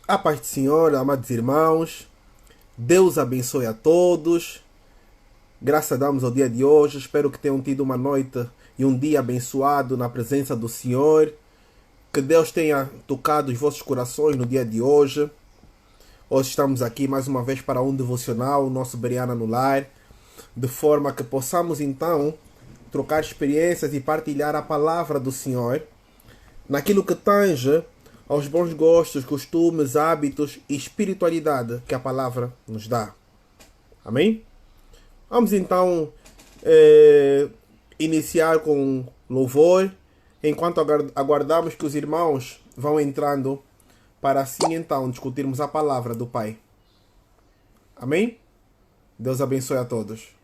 A paz do Senhor, amados irmãos. Deus abençoe a todos. Graças damos ao dia de hoje. Espero que tenham tido uma noite e um dia abençoado na presença do Senhor. Que Deus tenha tocado os vossos corações no dia de hoje. Hoje estamos aqui mais uma vez para um devocional, o nosso Bereana no Lar, de forma que possamos então trocar experiências e partilhar a palavra do Senhor naquilo que tange aos bons gostos, costumes, hábitos e espiritualidade que a palavra nos dá. Amém? Vamos então iniciar com louvor, enquanto aguardamos que os irmãos vão entrando para assim então discutirmos a palavra do Pai. Amém? Deus abençoe a todos.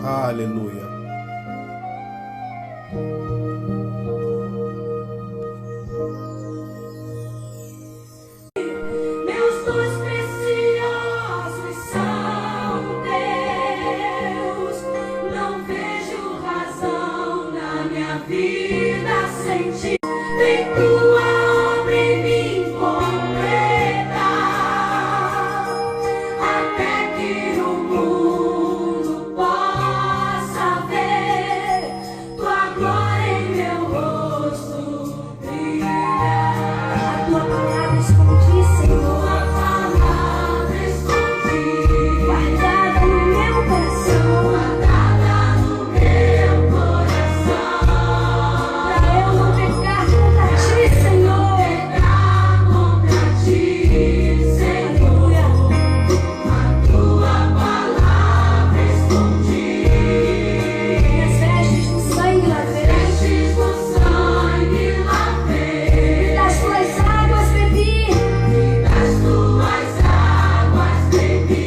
Aleluia. Meus dons preciosos são teus. Não vejo razão na minha vida sem ti. Vem tua obra em mim completa, até que o mundo possa ver tua glória em meu rosto brilhar. A tua palavra escondi, Senhor. Tua palavra escondi, guardada no meu coração. Guardada no meu coração. Pra eu não pecar contra ti, Senhor. Pecar contra ti, Senhor. A tua palavra escondi. Minhas vestes do sangue lavei. Vestes do sangue lavei. E das tuas águas bebi. E das tuas águas bebi.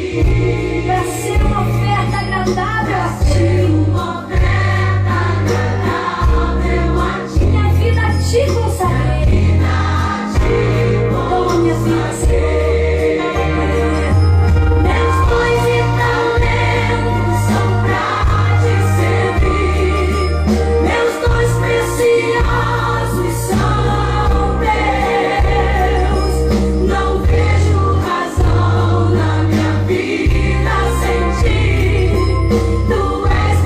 Pra ser uma oferta agradável a ti. Uma oferta agradável a ti. Minha vida a ti consagrei. Toma minha vida, Senhor. Aleluia. Meus dons e talentos são pra te servir. Meus dons preciosos são teus. Não vejo razão na minha vida sem ti. Tu és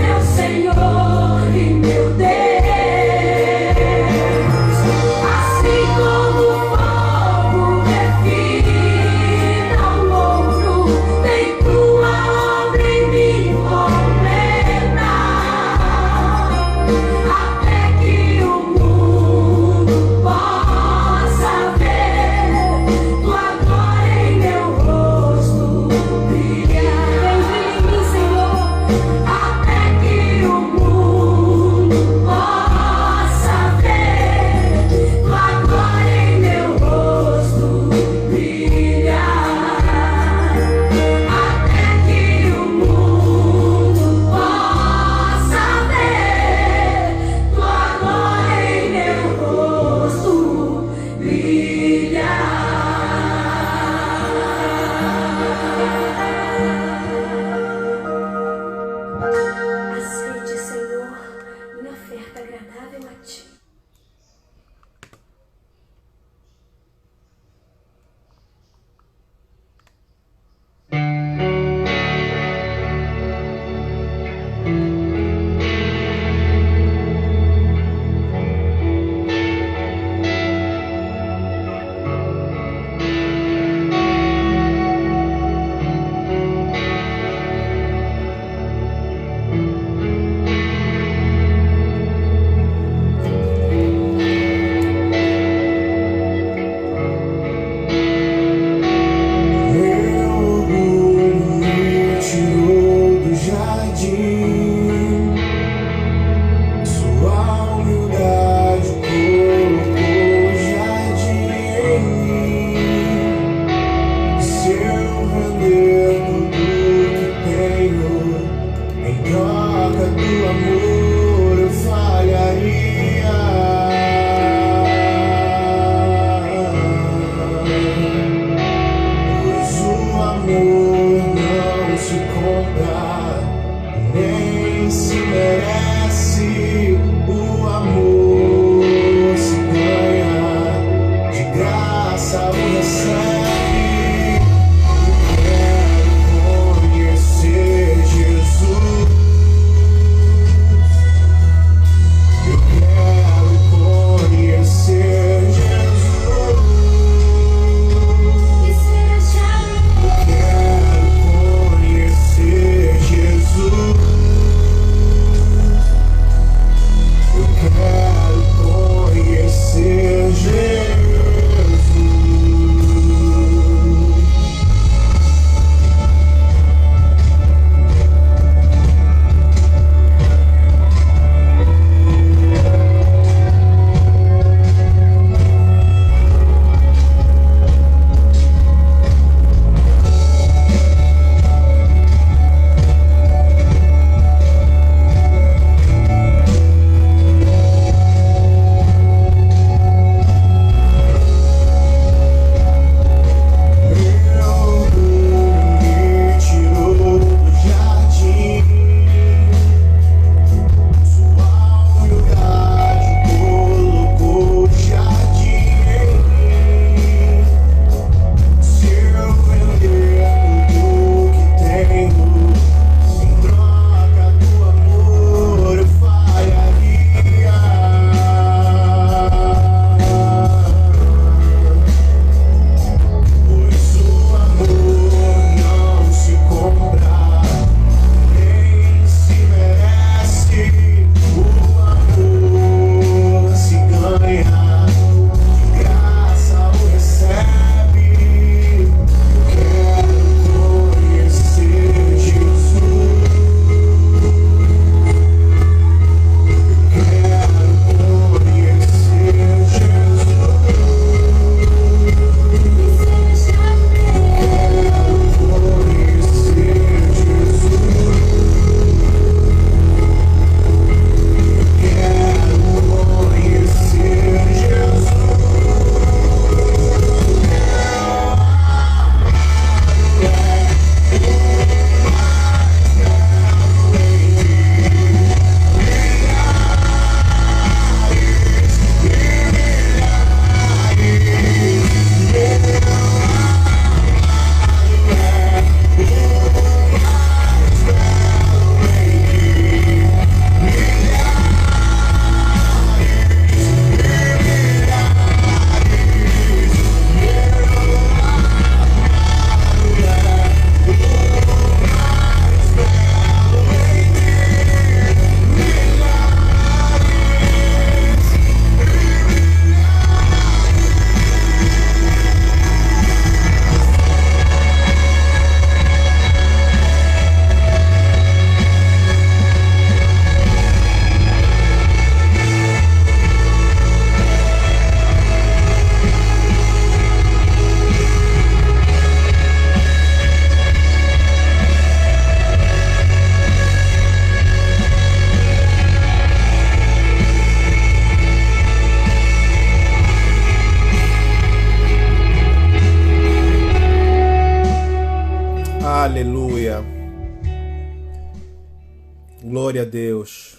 Glória a Deus.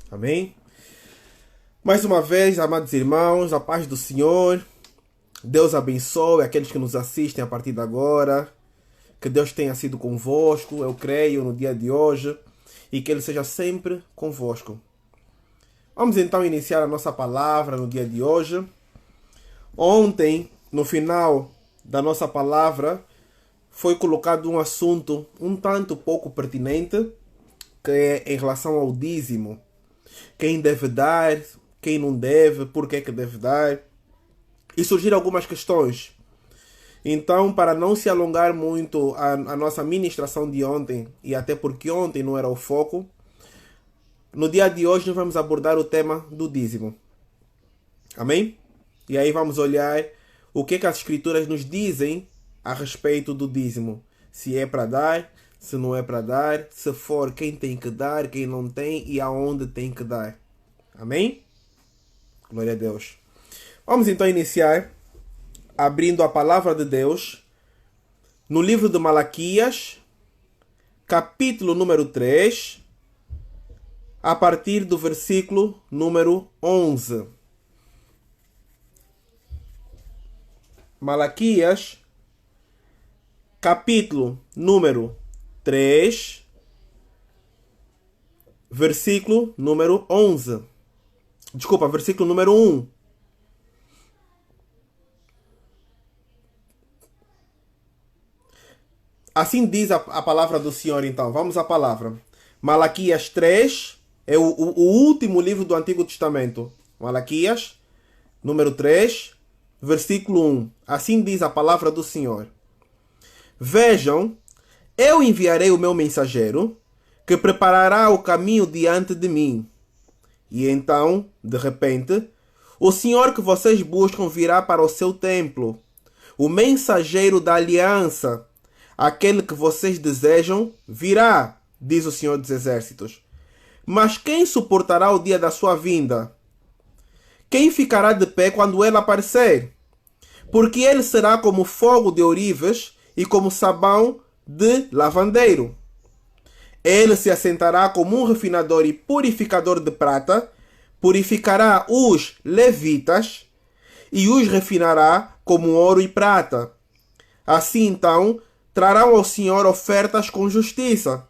Amém? Mais uma vez, amados irmãos, a paz do Senhor. Deus abençoe aqueles que nos assistem a partir de agora. Que Deus tenha sido convosco, eu creio, no dia de hoje. E que Ele seja sempre convosco. Vamos então iniciar a nossa palavra no dia de hoje. Ontem, no final da nossa palavra, foi colocado um assunto um tanto pouco pertinente, que é em relação ao dízimo. Quem deve dar, quem não deve, por que deve dar. E surgiram algumas questões. Então, para não se alongar muito a nossa ministração de ontem, e até porque ontem não era o foco, no dia de hoje nós vamos abordar o tema do dízimo. Amém? E aí vamos olhar o que as escrituras nos dizem a respeito do dízimo. Se é para dar, se não é para dar, se for quem tem que dar, quem não tem e aonde tem que dar. Amém? Glória a Deus. Vamos então iniciar abrindo a palavra de Deus no livro de Malaquias, capítulo número 3, a partir do versículo número 11. Malaquias, capítulo número 3, versículo número 11. Desculpa, versículo número 1. Assim diz a palavra do Senhor, então. Vamos à palavra. Malaquias 3 é o último livro do Antigo Testamento. Malaquias, número 3, versículo 1. Assim diz a palavra do Senhor. Vejam, eu enviarei o meu mensageiro, que preparará o caminho diante de mim. E então, de repente, o Senhor que vocês buscam virá para o seu templo, o mensageiro da aliança, aquele que vocês desejam, virá, diz o Senhor dos Exércitos. Mas quem suportará o dia da sua vinda? Quem ficará de pé quando ele aparecer? Porque ele será como fogo de ourives e como sabão de lavandeiro. Ele se assentará como um refinador e purificador de prata, purificará os levitas e os refinará como ouro e prata. Assim então, trarão ao Senhor ofertas com justiça.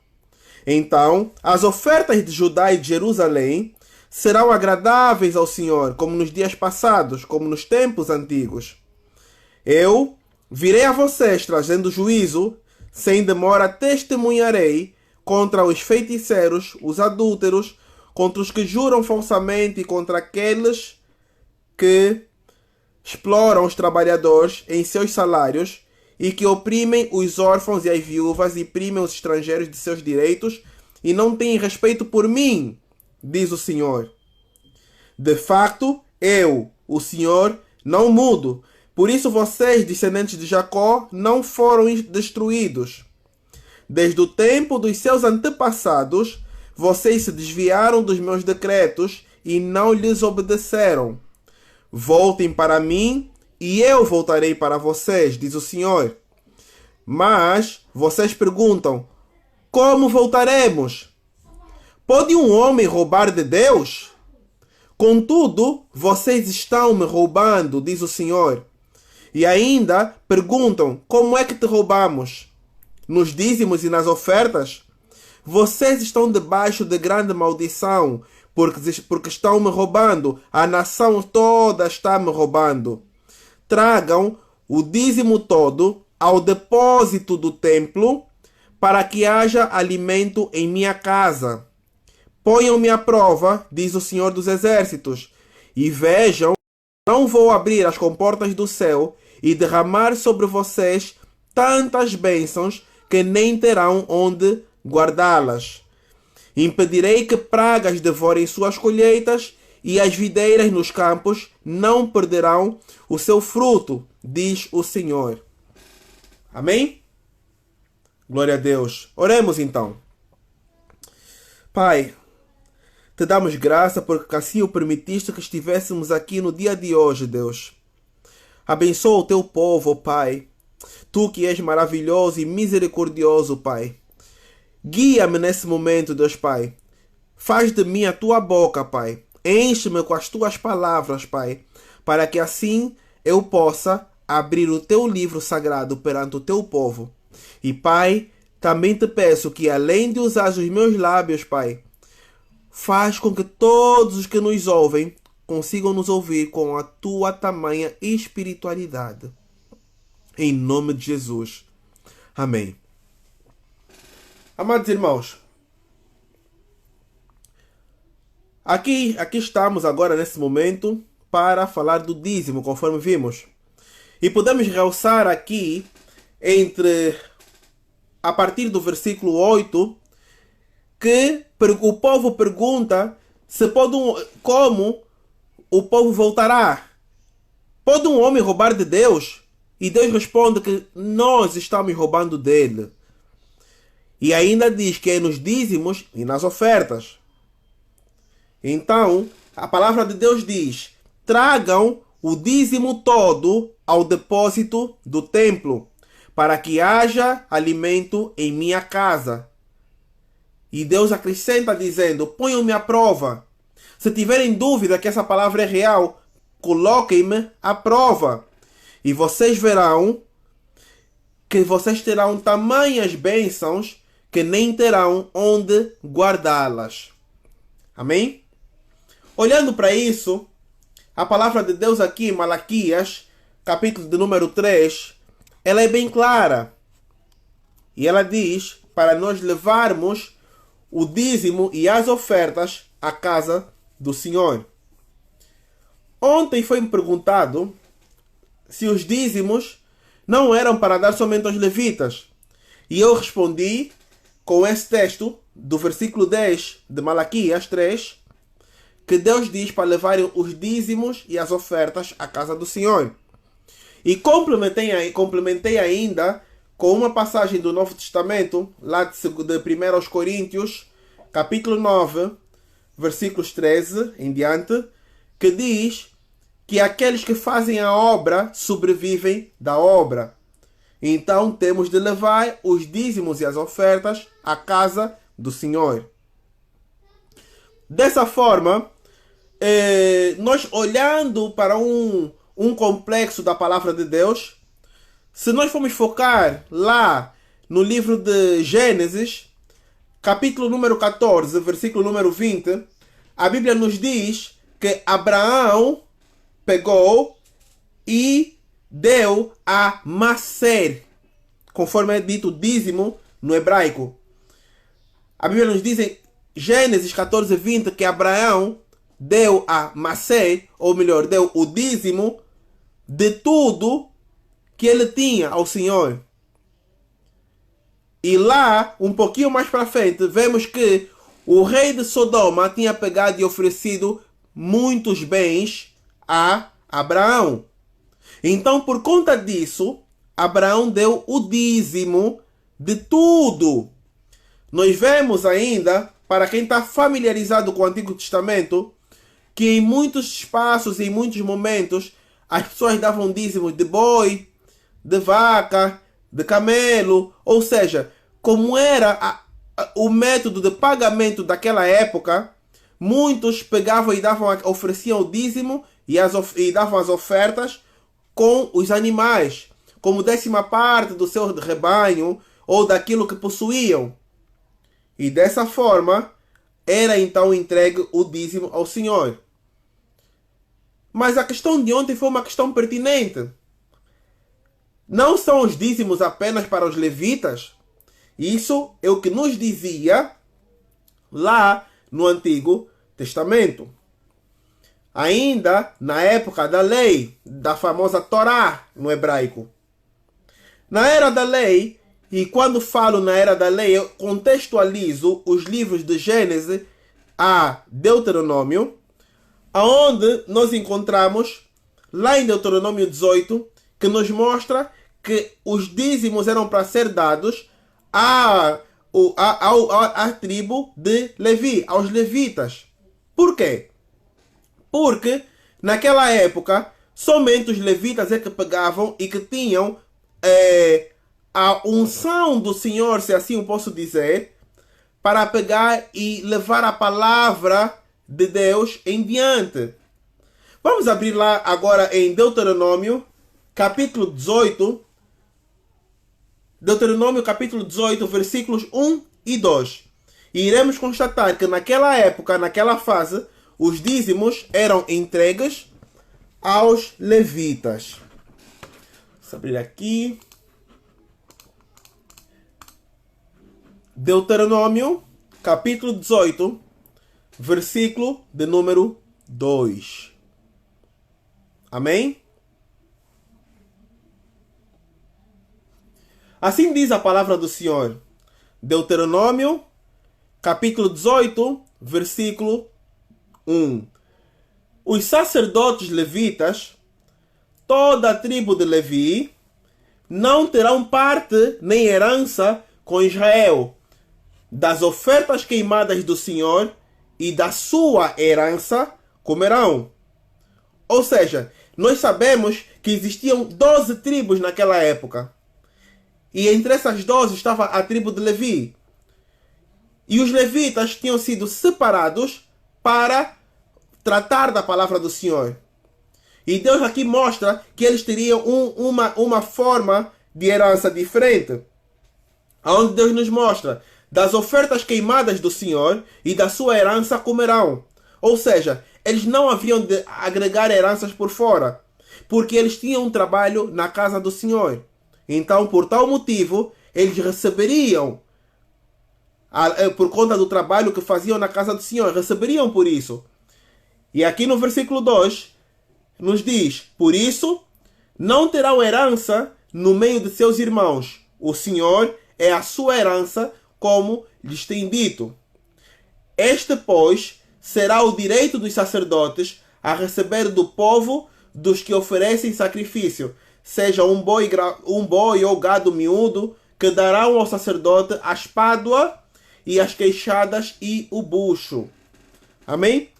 Então, as ofertas de Judá e de Jerusalém serão agradáveis ao Senhor, como nos dias passados, como nos tempos antigos. Eu virei a vocês trazendo juízo, sem demora testemunharei contra os feiticeiros, os adúlteros, contra os que juram falsamente e contra aqueles que exploram os trabalhadores em seus salários e que oprimem os órfãos e as viúvas e primem os estrangeiros de seus direitos e não têm respeito por mim, diz o Senhor. De facto, eu, o Senhor, não mudo. Por isso vocês, descendentes de Jacó, não foram destruídos. Desde o tempo dos seus antepassados, vocês se desviaram dos meus decretos e não lhes obedeceram. Voltem para mim e eu voltarei para vocês, diz o Senhor. Mas vocês perguntam, como voltaremos? Pode um homem roubar de Deus? Contudo, vocês estão me roubando, diz o Senhor. E ainda perguntam, como é que te roubamos? Nos dízimos e nas ofertas? Vocês estão debaixo de grande maldição, porque estão me roubando. A nação toda está me roubando. Tragam o dízimo todo ao depósito do templo, para que haja alimento em minha casa. Ponham-me à prova, diz o Senhor dos Exércitos, e vejam, não vou abrir as comportas do céu e derramar sobre vocês tantas bênçãos que nem terão onde guardá-las. Impedirei que pragas devorem suas colheitas e as videiras nos campos não perderão o seu fruto, diz o Senhor. Amém? Glória a Deus. Oremos então. Pai, te damos graça porque assim o permitiste que estivéssemos aqui no dia de hoje, Deus. Abençoa o teu povo, Pai. Tu que és maravilhoso e misericordioso, Pai. Guia-me nesse momento, Deus Pai. Faz de mim a tua boca, Pai. Enche-me com as tuas palavras, Pai, para que assim eu possa abrir o teu livro sagrado perante o teu povo. E, Pai, também te peço que, além de usar os meus lábios, Pai, faz com que todos os que nos ouvem consigam nos ouvir com a tua tamanha espiritualidade. Em nome de Jesus. Amém. Amados irmãos, aqui estamos agora nesse momento para falar do dízimo, conforme vimos. E podemos realçar aqui, a partir do versículo 8, que o povo pergunta como o povo voltará. Pode um homem roubar de Deus? E Deus responde que nós estamos roubando dele. E ainda diz que é nos dízimos e nas ofertas. Então, a palavra de Deus diz: tragam o dízimo todo ao depósito do templo, para que haja alimento em minha casa. E Deus acrescenta dizendo: ponham-me à prova. Se tiverem dúvida que essa palavra é real, coloquem-me à prova. E vocês verão que vocês terão tamanhas bênçãos que nem terão onde guardá-las. Amém? Olhando para isso, a palavra de Deus aqui em Malaquias, capítulo de número 3, ela é bem clara. E ela diz para nós levarmos o dízimo e as ofertas à casa do Senhor. Ontem foi-me perguntado se os dízimos não eram para dar somente aos levitas. E eu respondi com esse texto do versículo 10 de Malaquias 3, que Deus diz para levarem os dízimos e as ofertas à casa do Senhor. E complementei ainda com uma passagem do Novo Testamento, lá de 1 aos Coríntios, capítulo 9, versículos 13 em diante, que diz que aqueles que fazem a obra sobrevivem da obra. Então temos de levar os dízimos e as ofertas à casa do Senhor. Dessa forma, nós olhando para um complexo da palavra de Deus, se nós formos focar lá no livro de Gênesis, capítulo número 14, versículo número 20, a Bíblia nos diz que Abraão pegou e deu a Maser, conforme é dito dízimo no hebraico. A Bíblia nos diz em Gênesis 14, 20 que Abraão deu a Maser, ou melhor, deu o dízimo de tudo que ele tinha ao Senhor. E lá, um pouquinho mais para frente, vemos que o rei de Sodoma tinha pegado e oferecido muitos bens a Abraão. Então, por conta disso, Abraão deu o dízimo de tudo. Nós vemos ainda, para quem está familiarizado com o Antigo Testamento, que em muitos espaços, em muitos momentos, as pessoas davam dízimo de boi, de vaca, de camelo, ou seja, como era o método de pagamento daquela época, muitos pegavam e ofereciam o dízimo e davam as ofertas com os animais, como 10ª parte do seu rebanho ou daquilo que possuíam. E dessa forma, era então entregue o dízimo ao Senhor. Mas a questão de ontem foi uma questão pertinente. Não são os dízimos apenas para os levitas? Isso é o que nos dizia lá no Antigo Testamento. Ainda na época da lei, da famosa Torá no hebraico. Na era da lei, e quando falo na era da lei, eu contextualizo os livros de Gênesis a Deuteronômio, aonde nós encontramos, lá em Deuteronômio 18, que nos mostra que os dízimos eram para ser dados à tribo de Levi, aos levitas. Por quê? Porque naquela época somente os levitas é que pegavam e que tinham a unção do Senhor, se assim eu posso dizer, para pegar e levar a palavra de Deus em diante. Vamos abrir lá agora em Deuteronômio, capítulo 18. Deuteronômio, capítulo 18, versículos 1 e 2. E iremos constatar que naquela época, naquela fase, os dízimos eram entregues aos levitas. Vamos abrir aqui. Deuteronômio, capítulo 18, versículo de número 2. Amém? Assim diz a palavra do Senhor. Deuteronômio, capítulo 18, versículo 1. Os sacerdotes levitas, toda a tribo de Levi, não terão parte nem herança com Israel, das ofertas queimadas do Senhor e da sua herança comerão. Ou seja, nós sabemos que existiam 12 tribos naquela época. E entre essas 12 estava a tribo de Levi. E os levitas tinham sido separados para tratar da palavra do Senhor. E Deus aqui mostra que eles teriam uma forma de herança diferente. Onde Deus nos mostra: das ofertas queimadas do Senhor e da sua herança comerão. Ou seja, eles não haviam de agregar heranças por fora, porque eles tinham um trabalho na casa do Senhor. Então, por tal motivo, eles receberiam, por conta do trabalho que faziam na casa do Senhor, receberiam por isso. E aqui no versículo 2, nos diz: por isso, não terão herança no meio de seus irmãos. O Senhor é a sua herança, como lhes tem dito. Este, pois, será o direito dos sacerdotes a receber do povo dos que oferecem sacrifício, seja um boi ou gado miúdo, que darão ao sacerdote a espádua e as queixadas e o bucho. Amém?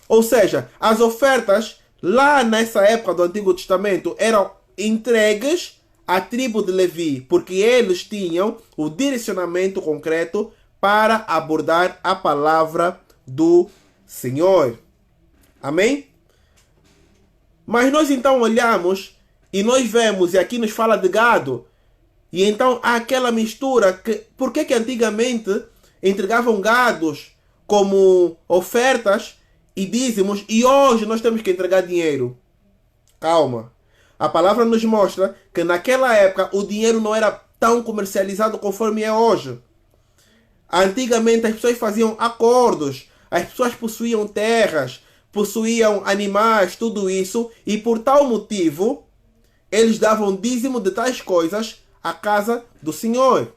Ou seja, as ofertas lá nessa época do Antigo Testamento eram entregues à tribo de Levi, porque eles tinham o direcionamento concreto para abordar a palavra do Senhor. Amém? Mas nós então olhamos e nós vemos, e aqui nos fala de gado, e então há aquela mistura. Por que antigamente entregavam gados como ofertas e dízimos, e hoje nós temos que entregar dinheiro? Calma. A palavra nos mostra que naquela época o dinheiro não era tão comercializado conforme é hoje. Antigamente as pessoas faziam acordos, as pessoas possuíam terras, possuíam animais, tudo isso, e por tal motivo eles davam dízimo de tais coisas à casa do Senhor.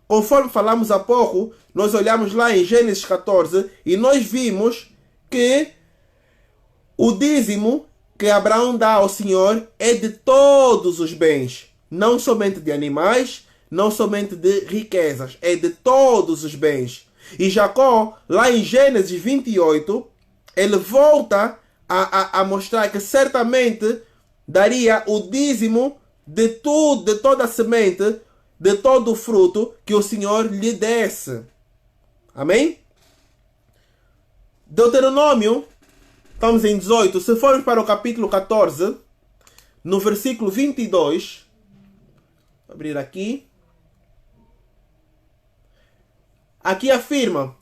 Conforme falamos há pouco, nós olhamos lá em Gênesis 14 e nós vimos que o dízimo que Abraão dá ao Senhor é de todos os bens, não somente de animais, não somente de riquezas, é de todos os bens. E Jacó, lá em Gênesis 28, ele volta a mostrar que certamente daria o dízimo de tudo, de toda a semente, de todo o fruto que o Senhor lhe desse. Amém? Deuteronômio, estamos em 18, se formos para o capítulo 14, no versículo 22, vou abrir aqui. Aqui afirma,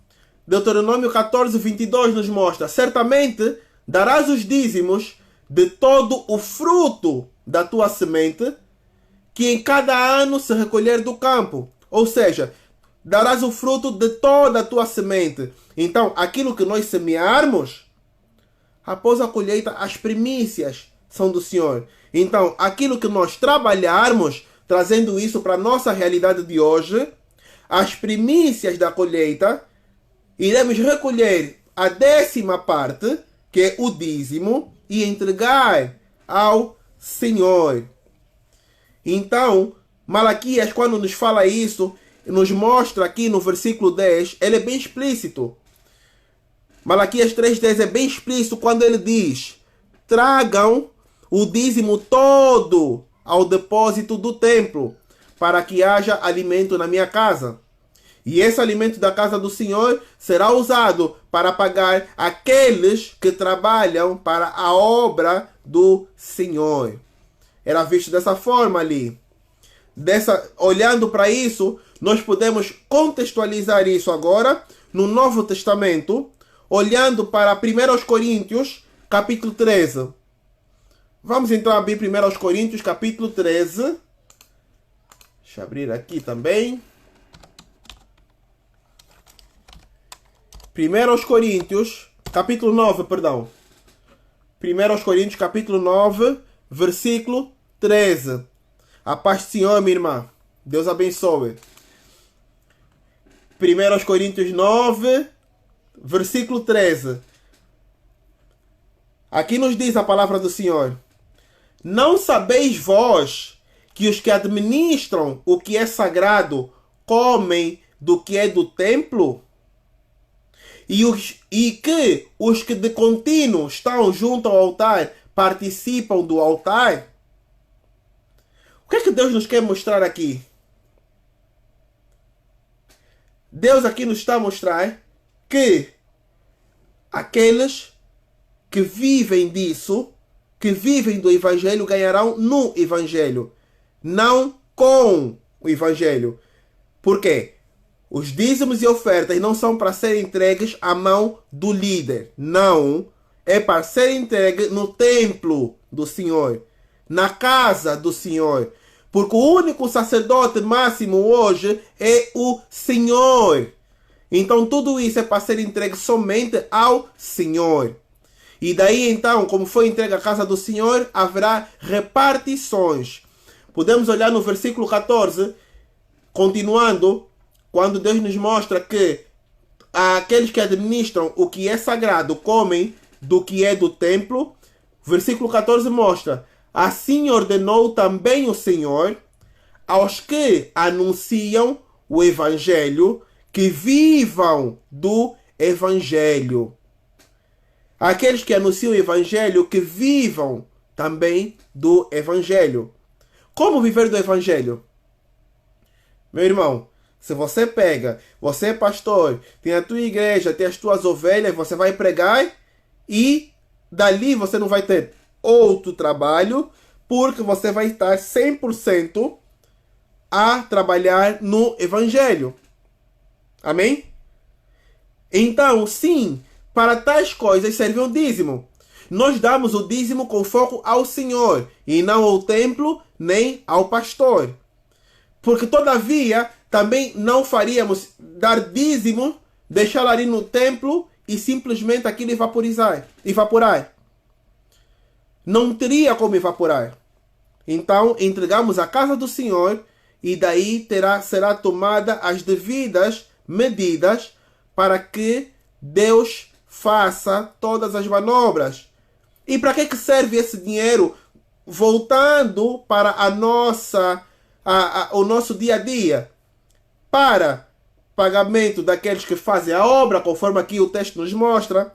Deuteronômio 14, 22 nos mostra: certamente darás os dízimos de todo o fruto da tua semente, que em cada ano se recolher do campo. Ou seja, darás o fruto de toda a tua semente. Então, aquilo que nós semearmos, após a colheita, as primícias são do Senhor. Então, aquilo que nós trabalharmos, trazendo isso para a nossa realidade de hoje, as primícias da colheita, iremos recolher a 10ª parte, que é o dízimo, e entregar ao Senhor. Então, Malaquias, quando nos fala isso, nos mostra aqui no versículo 10, ele é bem explícito. Malaquias 3,10 é bem explícito quando ele diz: tragam o dízimo todo ao depósito do templo, para que haja alimento na minha casa. E esse alimento da casa do Senhor será usado para pagar aqueles que trabalham para a obra do Senhor. Era visto dessa forma ali. Olhando para isso, nós podemos contextualizar isso agora no Novo Testamento, olhando para 1 Coríntios, capítulo 13. Vamos então abrir 1 Coríntios, capítulo 13. Deixa eu abrir aqui também. 1 Coríntios, capítulo 9, perdão. 1 Coríntios, capítulo 9, versículo 13. A paz do Senhor, minha irmã. Deus abençoe. 1 Coríntios 9, versículo 13. Aqui nos diz a palavra do Senhor. Não sabeis vós que os que administram o que é sagrado comem do que é do templo? E que os que de contínuo estão junto ao altar participam do altar? O que é que Deus nos quer mostrar aqui? Deus aqui nos está a mostrar que aqueles que vivem disso, que vivem do Evangelho, ganharão no Evangelho, não com o Evangelho. Por quê? Os dízimos e ofertas não são para serem entregues à mão do líder. Não. É para ser entregue no templo do Senhor, na casa do Senhor. Porque o único sacerdote máximo hoje é o Senhor. Então tudo isso é para ser entregue somente ao Senhor. E daí então, como foi entregue à casa do Senhor, haverá repartições. Podemos olhar no versículo 14, continuando, quando Deus nos mostra que aqueles que administram o que é sagrado comem do que é do templo. Versículo 14 mostra: assim ordenou também o Senhor aos que anunciam o Evangelho, que vivam do Evangelho. Aqueles que anunciam o Evangelho, que vivam também do Evangelho. Como viver do Evangelho? Meu irmão, se você pega, você é pastor, tem a tua igreja, tem as tuas ovelhas, você vai pregar e dali você não vai ter outro trabalho, porque você vai estar 100% a trabalhar no Evangelho. Amém? Então, sim, para tais coisas serve o dízimo. Nós damos o dízimo com foco ao Senhor, e não ao templo, nem ao pastor. Porque, todavia, também não faríamos dar dízimo, deixá-lo ali no templo e simplesmente aquilo evaporar. Não teria como evaporar. Então, entregamos a casa do Senhor e daí será tomada as devidas medidas para que Deus faça todas as manobras. E para que serve esse dinheiro? Voltando para o nosso dia a dia. Para pagamento daqueles que fazem a obra, conforme aqui o texto nos mostra.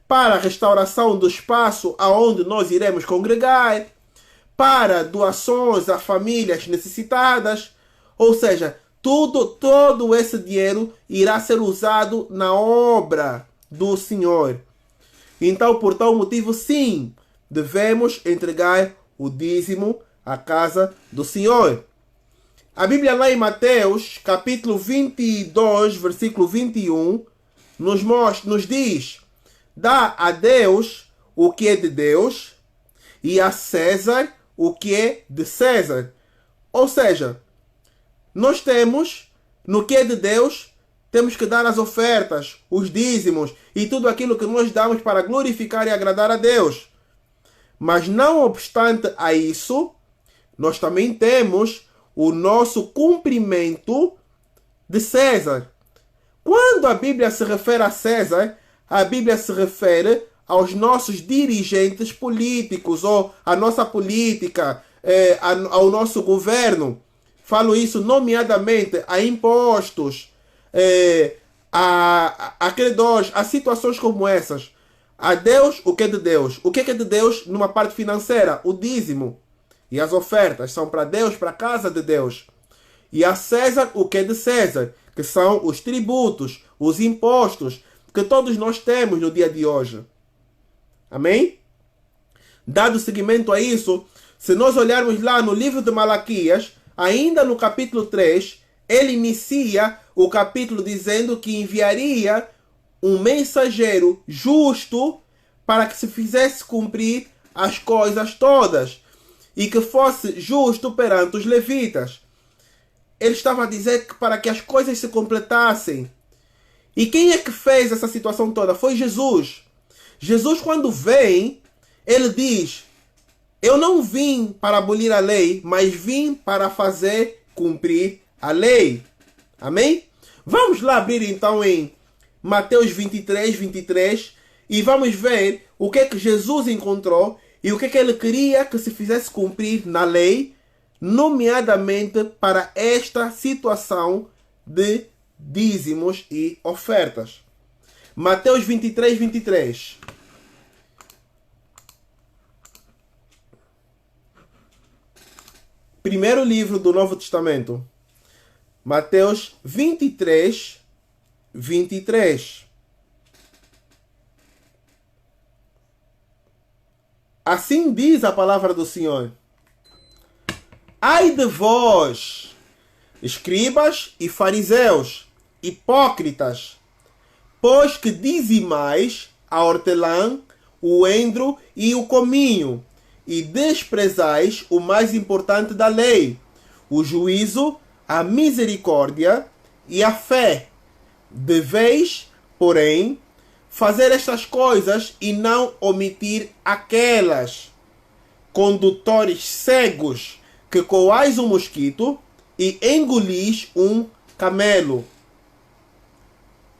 Para a restauração do espaço aonde nós iremos congregar. Para doações a famílias necessitadas. Ou seja, todo esse dinheiro irá ser usado na obra do Senhor. Então, por tal motivo, sim, devemos entregar o dízimo à casa do Senhor. A Bíblia lá em Mateus, capítulo 22, versículo 21, nos diz: dá a Deus o que é de Deus e a César o que é de César. Ou seja, nós temos, no que é de Deus, temos que dar as ofertas, os dízimos e tudo aquilo que nós damos para glorificar e agradar a Deus. Mas não obstante a isso, nós também temos o nosso cumprimento de César. Quando a Bíblia se refere a César, a Bíblia se refere aos nossos dirigentes políticos, ou à nossa política, ao nosso governo. Falo isso nomeadamente a impostos, a credores, a situações como essas. A Deus, o que é de Deus? O que é de Deus numa parte financeira? O dízimo. E as ofertas são para Deus, para a casa de Deus. E a César o que é de César, que são os tributos, os impostos, que todos nós temos no dia de hoje. Amém? Dado seguimento a isso, se nós olharmos lá no livro de Malaquias, ainda no capítulo 3, ele inicia o capítulo dizendo que enviaria um mensageiro justo para que se fizesse cumprir as coisas todas e que fosse justo perante os levitas. Ele estava a dizer que para que as coisas se completassem. E quem é que fez essa situação toda? Foi Jesus. Jesus, quando vem, ele diz: eu não vim para abolir a lei, mas vim para fazer cumprir a lei. Amém? Vamos lá abrir então em Mateus 23, 23 e vamos ver o que é que Jesus encontrou e o que é que ele queria que se fizesse cumprir na lei, nomeadamente para esta situação de dízimos e ofertas. Mateus 23, 23. Primeiro livro do Novo Testamento. Mateus 23, 23. Assim diz a palavra do Senhor: ai de vós, escribas e fariseus, hipócritas, pois que dizimais a hortelã, o endro e o cominho, e desprezais o mais importante da lei, o juízo, a misericórdia e a fé. Deveis, porém, fazer estas coisas e não omitir aquelas. Condutores cegos, que coais um mosquito e engolis um camelo.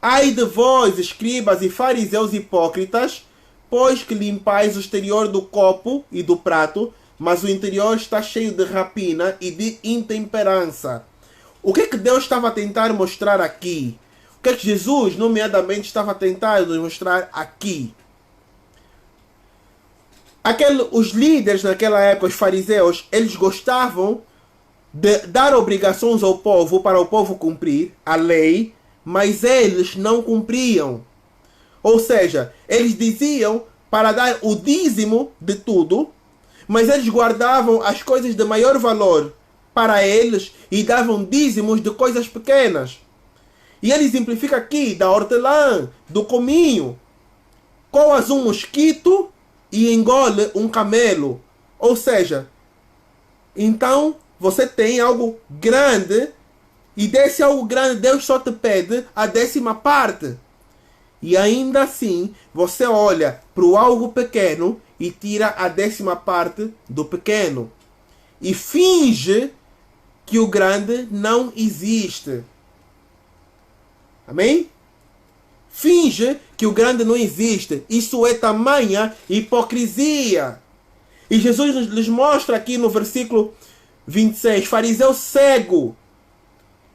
Ai de vós, escribas e fariseus hipócritas, pois que limpais o exterior do copo e do prato, mas o interior está cheio de rapina e de intemperança. O que é que Deus estava a tentar mostrar aqui? O que é que Jesus, nomeadamente, estava a tentar mostrar aqui? Os líderes naquela época, os fariseus, eles gostavam de dar obrigações ao povo para o povo cumprir a lei, mas eles não cumpriam. Ou seja, eles diziam para dar o dízimo de tudo, mas eles guardavam as coisas de maior valor para eles e davam dízimos de coisas pequenas. E ele exemplifica aqui da hortelã, do cominho. Coas um mosquito e engole um camelo. Ou seja, então você tem algo grande e desse algo grande Deus só te pede a 10ª parte. E ainda assim você olha para o algo pequeno e tira a 10ª parte do pequeno. E finge que o grande não existe. Amém? Finge que o grande não existe. Isso é tamanha hipocrisia. E Jesus lhes mostra aqui no versículo 26. Fariseu cego,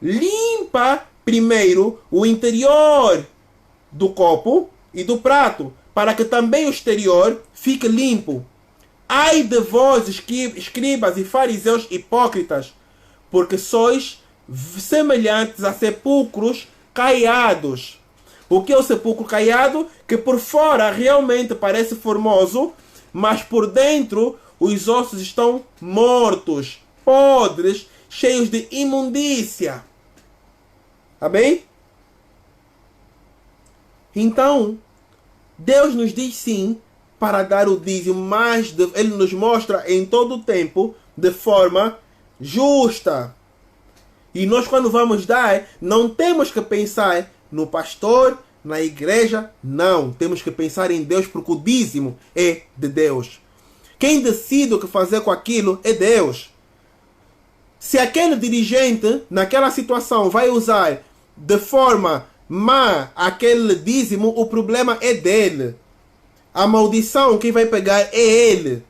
limpa primeiro o interior do copo e do prato, para que também o exterior fique limpo. Ai de vós, escribas e fariseus hipócritas, porque sois semelhantes a sepulcros caiados. O que é o sepulcro caiado? Que por fora realmente parece formoso, mas por dentro os ossos estão mortos, podres, cheios de imundícia. Amém? Então, Deus nos diz sim para dar o dízimo, mas Ele nos mostra em todo o tempo de forma justa. E nós, quando vamos dar, não temos que pensar no pastor, na igreja, não. Temos que pensar em Deus, porque o dízimo é de Deus. Quem decide o que fazer com aquilo é Deus. Se aquele dirigente, naquela situação, vai usar de forma má aquele dízimo, o problema é dele. A maldição quem vai pegar é ele.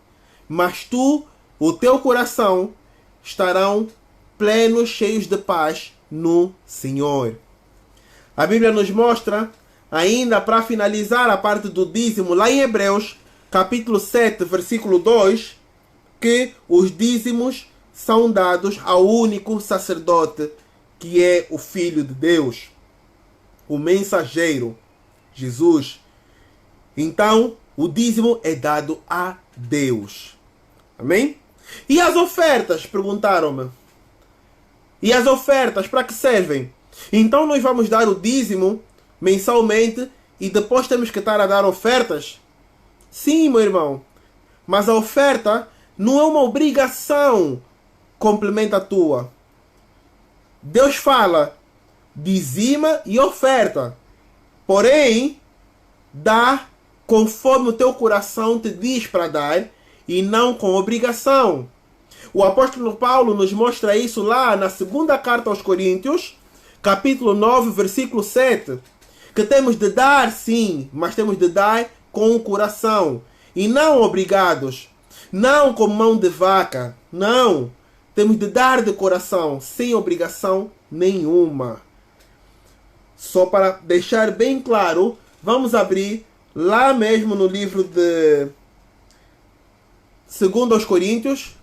Mas tu, o teu coração, estarão plenos, cheios de paz no Senhor. A Bíblia nos mostra, ainda para finalizar a parte do dízimo, lá em Hebreus, capítulo 7, versículo 2, que os dízimos são dados ao único sacerdote, que é o Filho de Deus, o mensageiro, Jesus. Então, o dízimo é dado a Deus. Amém? E as ofertas? Perguntaram-me. E as ofertas, para que servem? Então nós vamos dar o dízimo mensalmente e depois temos que estar a dar ofertas? Sim, meu irmão. Mas a oferta não é uma obrigação complementa a tua. Deus fala, dizima e oferta. Porém, dá conforme o teu coração te diz para dar e não com obrigação. O apóstolo Paulo nos mostra isso lá na segunda carta aos Coríntios, capítulo 9, versículo 7. Que temos de dar, sim, mas temos de dar com o coração. E não obrigados. Não com mão de vaca. Não. Temos de dar de coração, sem obrigação nenhuma. Só para deixar bem claro, vamos abrir lá mesmo no livro de 2 aos Coríntios,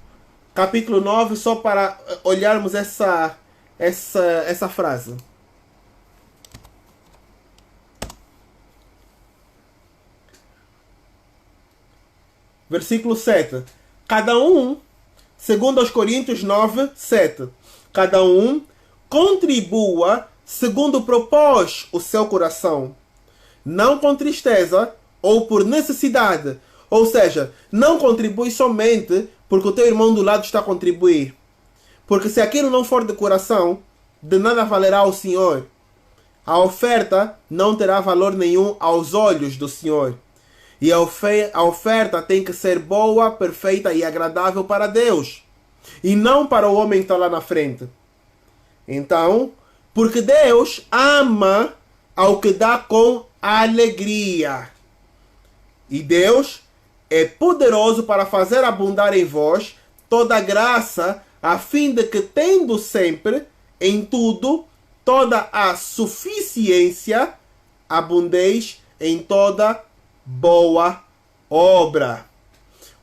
capítulo 9, só para olharmos essa frase. Versículo 7. Cada um, 2 aos Coríntios 9, 7. Cada um contribua segundo propôs o seu coração, não com tristeza ou por necessidade. Ou seja, não contribui somente porque o teu irmão do lado está a contribuir. Porque se aquilo não for de coração, de nada valerá ao Senhor. A oferta não terá valor nenhum aos olhos do Senhor. E a oferta tem que ser boa, perfeita e agradável para Deus. E não para o homem que está lá na frente. Então, porque Deus ama ao que dá com alegria. E Deus é poderoso para fazer abundar em vós toda a graça, a fim de que, tendo sempre, em tudo, toda a suficiência, abundeis em toda boa obra.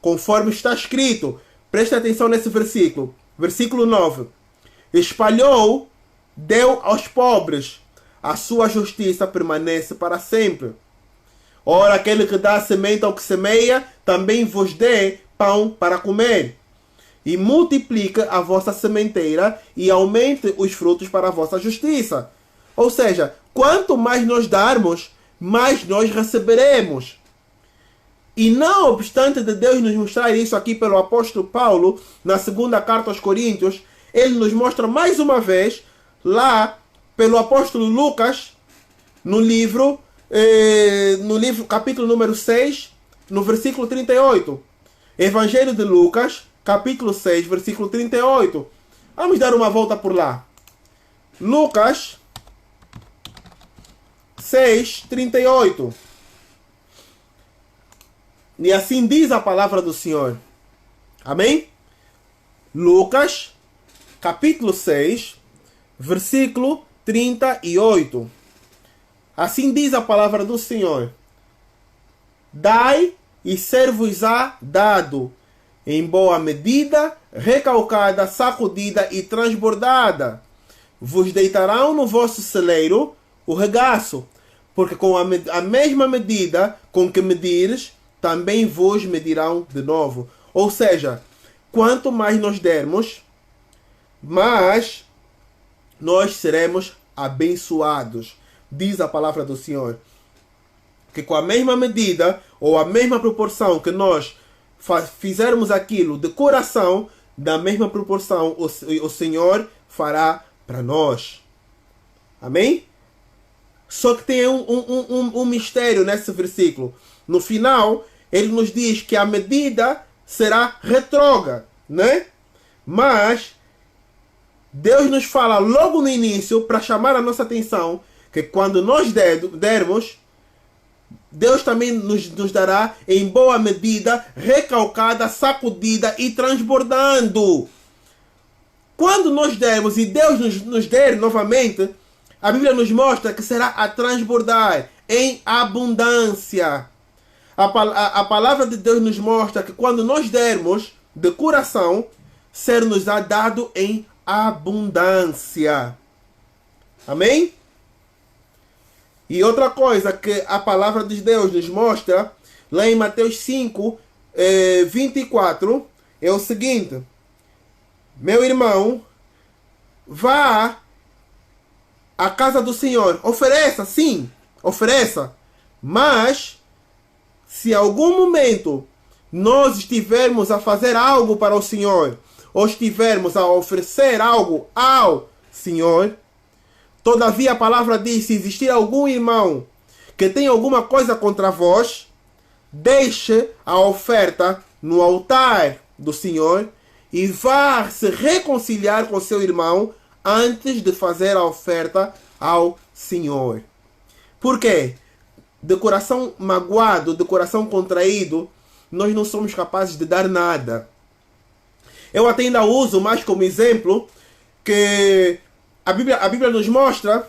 Conforme está escrito, preste atenção nesse versículo. Versículo 9. Espalhou, deu aos pobres, a sua justiça permanece para sempre. Ora, aquele que dá semente ao que semeia, também vos dê pão para comer. E multiplica a vossa sementeira e aumente os frutos para a vossa justiça. Ou seja, quanto mais nós darmos, mais nós receberemos. E não obstante de Deus nos mostrar isso aqui pelo apóstolo Paulo, na segunda carta aos Coríntios, ele nos mostra mais uma vez, lá pelo apóstolo Lucas, no livro capítulo número 6, no versículo 38. Evangelho de Lucas, capítulo 6, versículo 38. Vamos dar uma volta por lá. Lucas 6, 38. E assim diz a palavra do Senhor. Amém? Lucas, capítulo 6, versículo 38. Assim diz a palavra do Senhor. Dai e ser-vos-á dado, em boa medida, recalcada, sacudida e transbordada. Vos deitarão no vosso celeiro o regaço, porque com a mesma medida com que medires, também vos medirão de novo. Ou seja, quanto mais nós dermos, mais nós seremos abençoados. Diz a palavra do Senhor. Que com a mesma medida ou a mesma proporção que nós fizermos aquilo de coração, da mesma proporção o Senhor fará para nós. Amém? Só que tem um mistério nesse versículo. No final, ele nos diz que a medida será retrógrada, né? Mas Deus nos fala logo no início, para chamar a nossa atenção, que quando nós dermos, Deus também nos dará em boa medida, recalcada, sacudida e transbordando. Quando nós dermos e Deus nos der novamente, a Bíblia nos mostra que será a transbordar em abundância. A palavra de Deus nos mostra que quando nós dermos de coração, ser-nos dado em abundância. Amém? E outra coisa que a palavra de Deus nos mostra, lá em Mateus 5, 24, é o seguinte: meu irmão, vá à casa do Senhor, ofereça, sim, ofereça, mas se algum momento nós estivermos a fazer algo para o Senhor, ou estivermos a oferecer algo ao Senhor, todavia a palavra diz, se existir algum irmão que tem alguma coisa contra vós, deixe a oferta no altar do Senhor e vá se reconciliar com seu irmão antes de fazer a oferta ao Senhor. Por quê? De coração magoado, de coração contraído, nós não somos capazes de dar nada. Eu até ainda uso mais como exemplo que a Bíblia nos mostra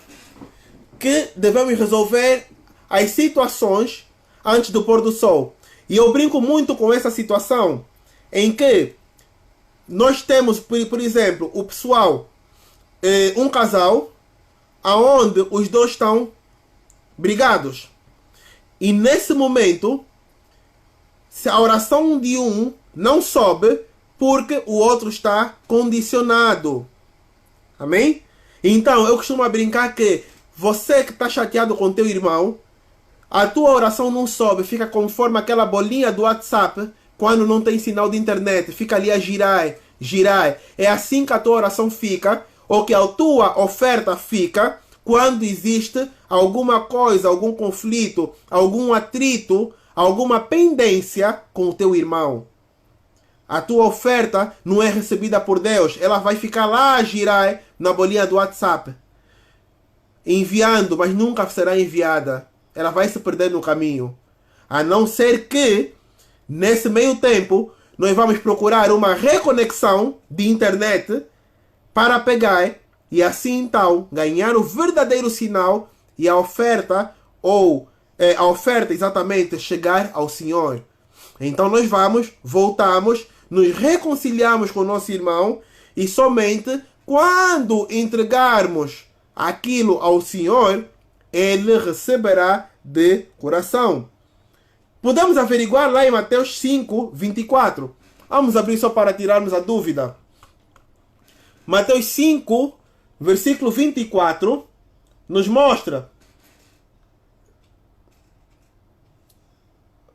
que devemos resolver as situações antes do pôr do sol. E eu brinco muito com essa situação em que nós temos, por exemplo, o pessoal, um casal, aonde os dois estão brigados. E nesse momento, se a oração de um não sobe, porque o outro está condicionado. Amém? Então, eu costumo brincar que você que está chateado com teu irmão, a tua oração não sobe, fica conforme aquela bolinha do WhatsApp, quando não tem sinal de internet, fica ali a girar, girar. É assim que a tua oração fica, ou que a tua oferta fica, quando existe alguma coisa, algum conflito, algum atrito, alguma pendência com o teu irmão. A tua oferta não é recebida por Deus. Ela vai ficar lá a girar na bolinha do WhatsApp, enviando, mas nunca será enviada. Ela vai se perder no caminho. A não ser que, nesse meio tempo, nós vamos procurar uma reconexão de internet para pegar e assim então ganhar o verdadeiro sinal e a oferta, ou a oferta exatamente, chegar ao Senhor. Então nós voltamos, nos reconciliamos com o nosso irmão e somente quando entregarmos aquilo ao Senhor, Ele receberá de coração. Podemos averiguar lá em Mateus 5, 24. Vamos abrir só para tirarmos a dúvida. Mateus 5, versículo 24, nos mostra.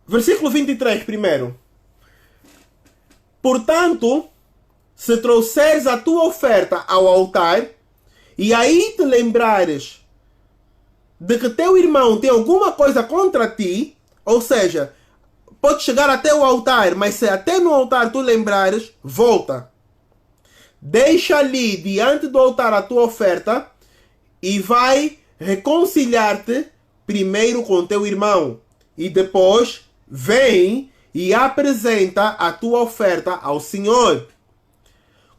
Versículo 23 primeiro. Portanto, se trouxeres a tua oferta ao altar, e aí te lembrares de que teu irmão tem alguma coisa contra ti, ou seja, pode chegar até o altar, mas se até no altar tu lembrares, volta. Deixa ali diante do altar a tua oferta e vai reconciliar-te primeiro com teu irmão. E depois vem e apresenta a tua oferta ao Senhor.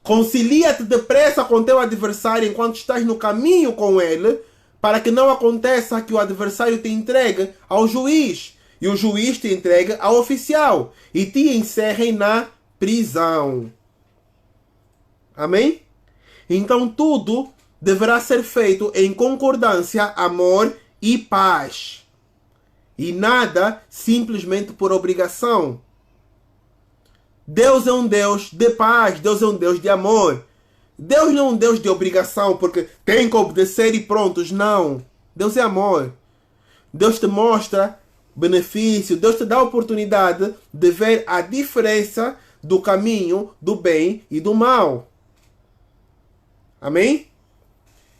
Concilia-te depressa com teu adversário enquanto estás no caminho com ele, para que não aconteça que o adversário te entregue ao juiz, e o juiz te entregue ao oficial, e te encerrem na prisão. Amém? Então tudo deverá ser feito em concordância, amor e paz. E nada simplesmente por obrigação. Deus é um Deus de paz, Deus é um Deus de amor. Deus não é um Deus de obrigação, porque tem que obedecer e prontos. Não. Deus é amor. Deus te mostra benefício, Deus te dá a oportunidade de ver a diferença do caminho do bem e do mal. Amém?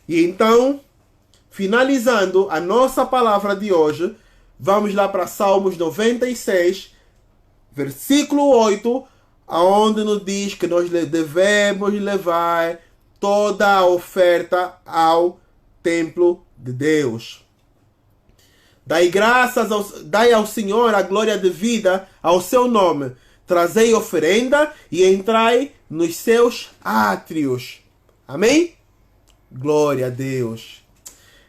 E então, finalizando a nossa palavra de hoje, vamos lá para Salmos 96, versículo 8, onde nos diz que nós devemos levar toda a oferta ao templo de Deus. Dai ao Senhor a glória devida ao seu nome. Trazei oferenda e entrai nos seus átrios. Amém? Glória a Deus.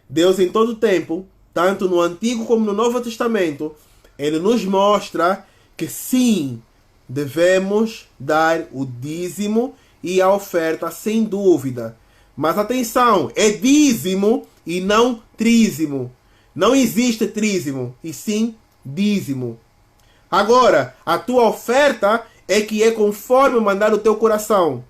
Deus em todo tempo, tanto no Antigo como no Novo Testamento, Ele nos mostra que sim, devemos dar o dízimo e a oferta, sem dúvida. Mas atenção, é dízimo e não trízimo. Não existe trízimo, e sim dízimo. Agora, a tua oferta é que é conforme mandar o teu coração.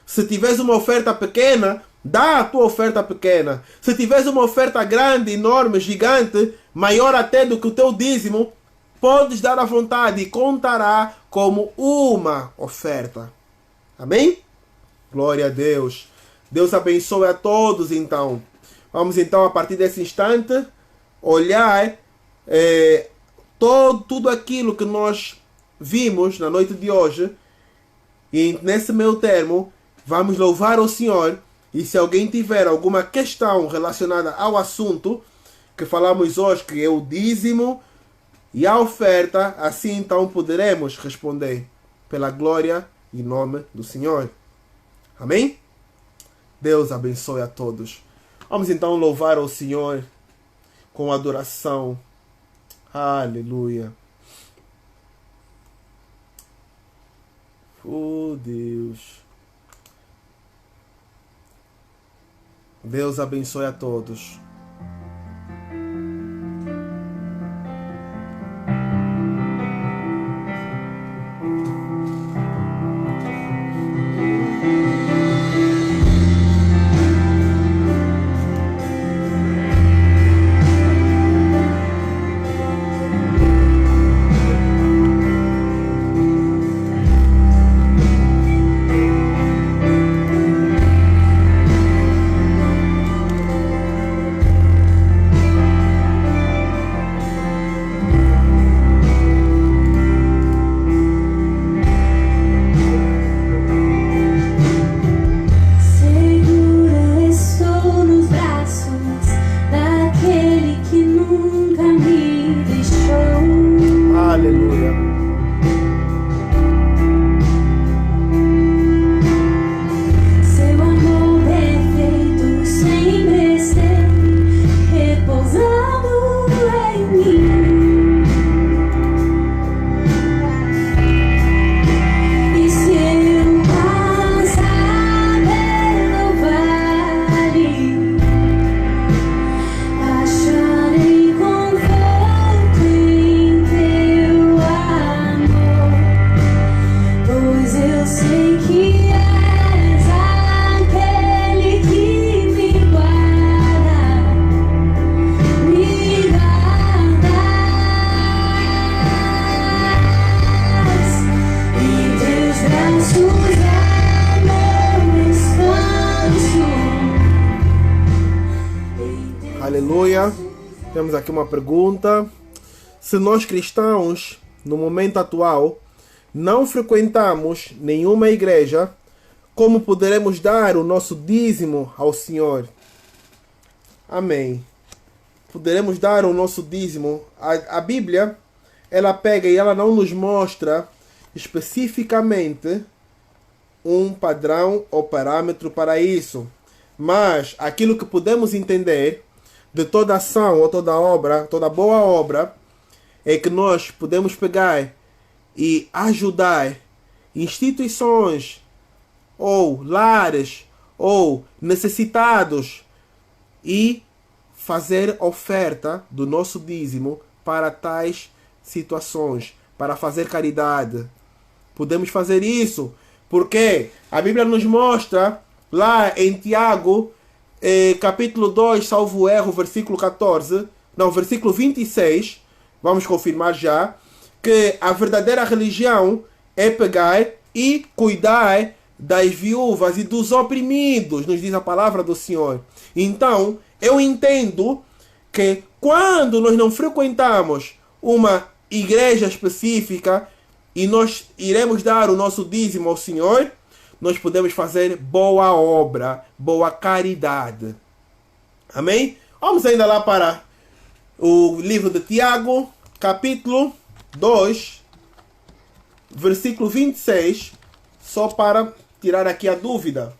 Se tiveres uma oferta pequena, dá a tua oferta pequena. Se tiveres uma oferta grande, enorme, gigante, maior até do que o teu dízimo, podes dar à vontade e contará como uma oferta. Amém? Glória a Deus. Deus abençoe a todos, então. Vamos, então, a partir desse instante, olhar tudo aquilo que nós vimos na noite de hoje. E nesse meio termo, vamos louvar o Senhor. E se alguém tiver alguma questão relacionada ao assunto que falamos hoje, que é o dízimo e a oferta, assim então poderemos responder pela glória e nome do Senhor. Amém? Deus abençoe a todos. Vamos então louvar ao Senhor com adoração. Aleluia. Oh Deus. Deus abençoe a todos. Aleluia. Temos aqui uma pergunta. Se nós cristãos, no momento atual, não frequentamos nenhuma igreja, como poderemos dar o nosso dízimo ao Senhor? Amém. Poderemos dar o nosso dízimo. A Bíblia, ela pega e ela não nos mostra especificamente um padrão ou parâmetro para isso. Mas aquilo que podemos entender de toda ação ou toda obra, toda boa obra, é que nós podemos pegar e ajudar instituições ou lares ou necessitados e fazer oferta do nosso dízimo para tais situações, para fazer caridade. Podemos fazer isso porque a Bíblia nos mostra lá em Tiago, capítulo 2, salvo erro, versículo 14, não, versículo 26, vamos confirmar já, que a verdadeira religião é pegar e cuidar das viúvas e dos oprimidos, nos diz a palavra do Senhor. Então, eu entendo que quando nós não frequentamos uma igreja específica e nós iremos dar o nosso dízimo ao Senhor, nós podemos fazer boa obra, boa caridade. Amém? Vamos ainda lá para o livro de Tiago, capítulo 2, versículo 26, só para tirar aqui a dúvida.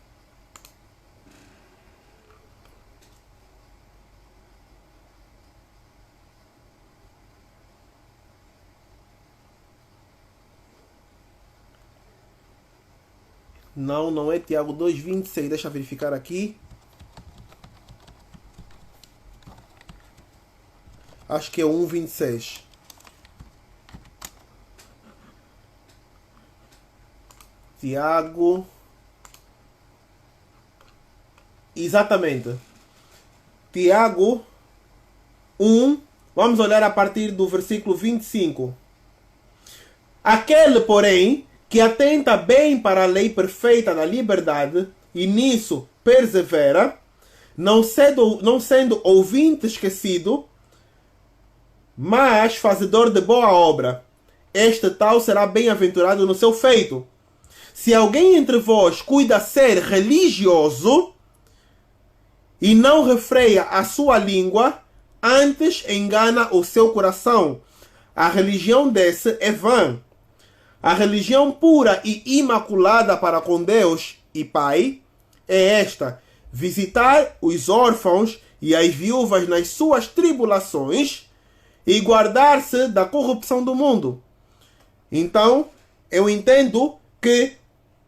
Não, não é Tiago 2,26. Deixa eu verificar aqui. Acho que é 1,26. Tiago. Exatamente. Tiago 1. Vamos olhar a partir do versículo 25. Aquele, porém, que atenta bem para a lei perfeita da liberdade e nisso persevera, não sendo ouvinte esquecido, mas fazedor de boa obra, este tal será bem-aventurado no seu feito. Se alguém entre vós cuida ser religioso e não refreia a sua língua, antes engana o seu coração, a religião desse é vã. A religião pura e imaculada para com Deus e Pai é esta: visitar os órfãos e as viúvas nas suas tribulações e guardar-se da corrupção do mundo. Então, eu entendo que,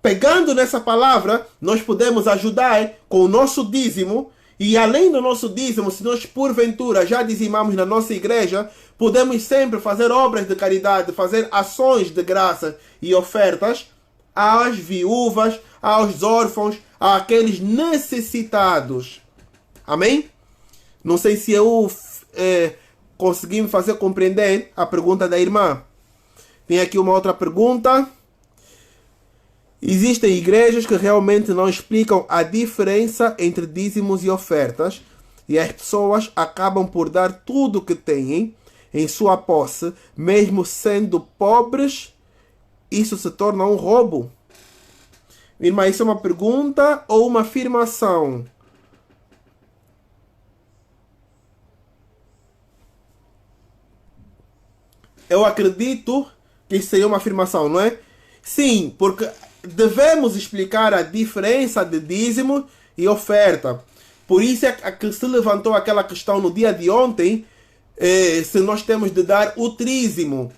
pegando nessa palavra, nós podemos ajudar com o nosso dízimo. E além do nosso dízimo, se nós porventura já dizimamos na nossa igreja, podemos sempre fazer obras de caridade, fazer ações de graça e ofertas às viúvas, aos órfãos, àqueles necessitados. Amém? Não sei se eu consegui me fazer compreender a pergunta da irmã. Tem aqui uma outra pergunta. Existem igrejas que realmente não explicam a diferença entre dízimos e ofertas e as pessoas acabam por dar tudo o que têm em sua posse, mesmo sendo pobres. Isso se torna um roubo. Irmã, isso é uma pergunta ou uma afirmação? Eu acredito que isso seria uma afirmação, não é? Sim, porque devemos explicar a diferença de dízimo e oferta. Por isso é que se levantou aquela questão no dia de ontem, se nós temos de dar o trízimo.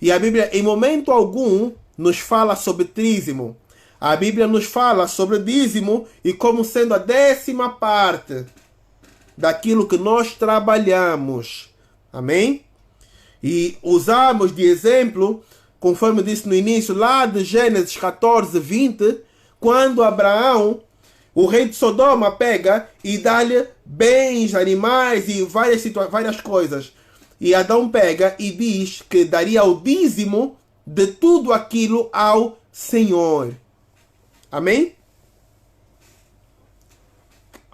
E a Bíblia, em momento algum, nos fala sobre trízimo. A Bíblia nos fala sobre dízimo e como sendo a 10ª parte daquilo que nós trabalhamos. Amém? E usamos de exemplo, conforme disse no início, lá de Gênesis 14, 20, quando Abraão, o rei de Sodoma, pega e dá-lhe bens, animais e várias coisas. E Adão pega e diz que daria o dízimo de tudo aquilo ao Senhor. Amém?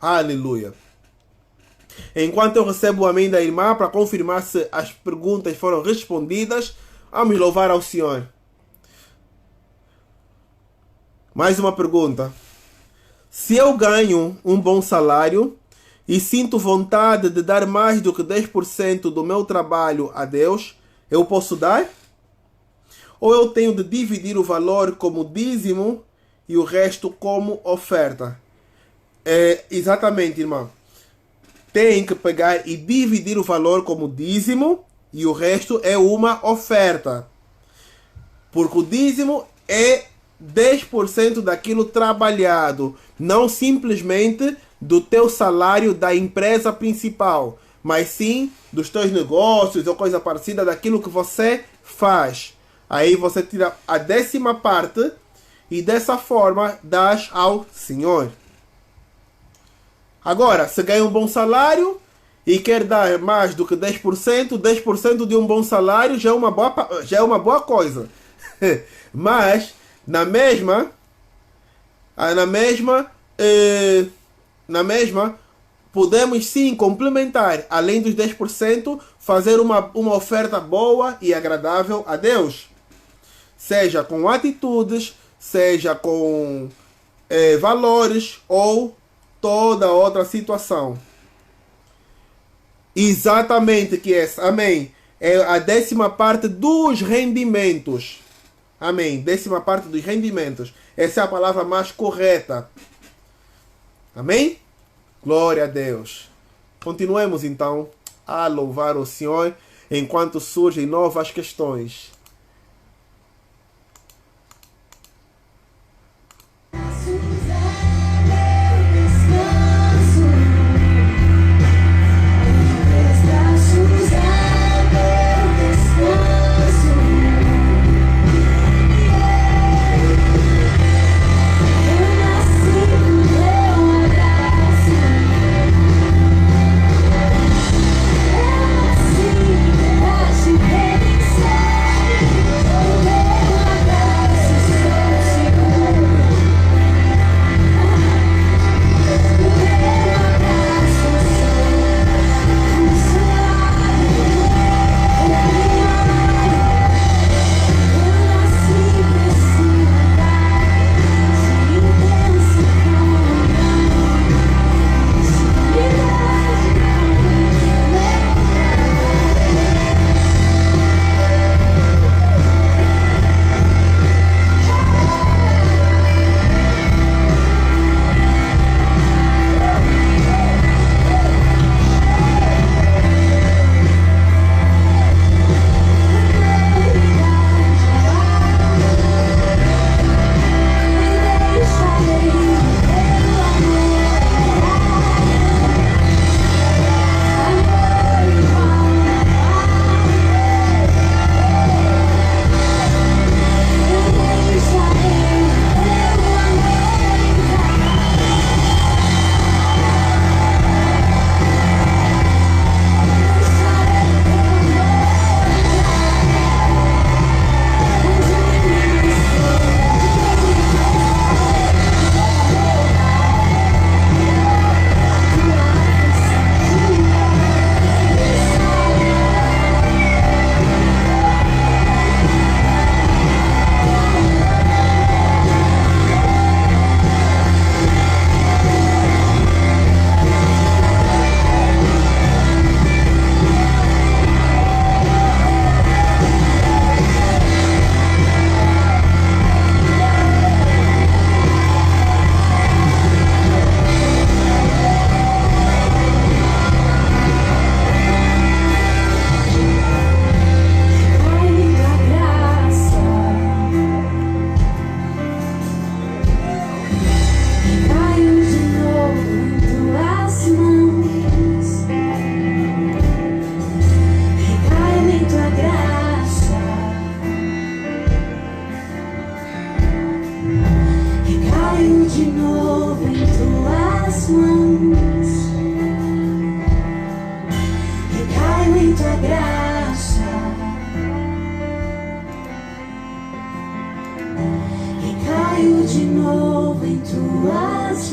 Aleluia. Enquanto eu recebo o amém da irmã para confirmar se as perguntas foram respondidas, vamos louvar ao Senhor. Mais uma pergunta. Se eu ganho um bom salário e sinto vontade de dar mais do que 10% do meu trabalho a Deus, eu posso dar? Ou eu tenho de dividir o valor como dízimo e o resto como oferta? Exatamente, irmão. Tem que pegar e dividir o valor como dízimo e o resto é uma oferta. Porque o dízimo é 10% daquilo trabalhado, não simplesmente do teu salário da empresa principal, mas sim dos teus negócios ou coisa parecida daquilo que você faz. Aí você tira a 10ª parte e dessa forma dás ao Senhor. Agora, se ganha um bom salário e quer dar mais do que 10%, 10% de um bom salário já é uma boa coisa. Mas, na mesma, podemos sim complementar, além dos 10%, fazer uma oferta boa e agradável a Deus. Seja com atitudes, seja com valores ou toda outra situação. Exatamente que essa, amém, é a 10ª parte dos rendimentos. Amém, 10ª parte dos rendimentos. Essa é a palavra mais correta. Amém? Glória a Deus. Continuemos então a louvar o Senhor enquanto surgem novas questões.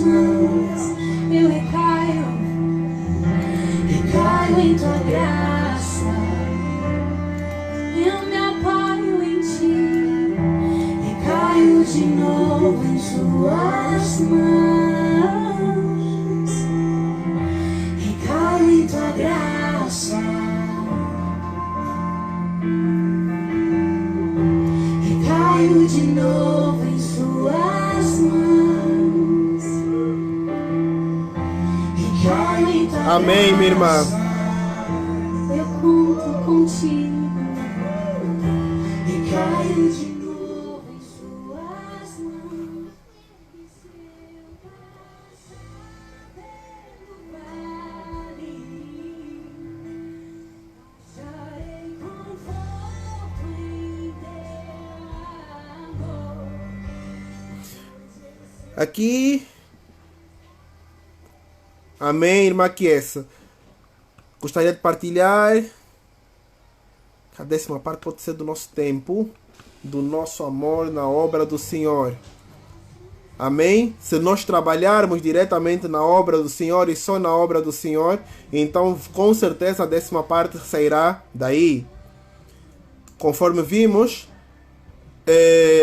mãos. Eu recaio em tua graça. Eu me apoio em ti, recaio de novo em suas mãos. Recaio em tua graça. Recaio de novo em suas mãos. Recaio em tua graça. Amém, minha irmã. Eu conto contigo. Recaio de novo em suas mãos. E se eu passar pelo vale, acharei conforto em teu amor. Aqui. Amém, irmã Kiesa. Gostaria de partilhar. A 10ª parte pode ser do nosso tempo, do nosso amor na obra do Senhor. Amém? Se nós trabalharmos diretamente na obra do Senhor e só na obra do Senhor, então com certeza a 10ª parte sairá daí. Conforme vimos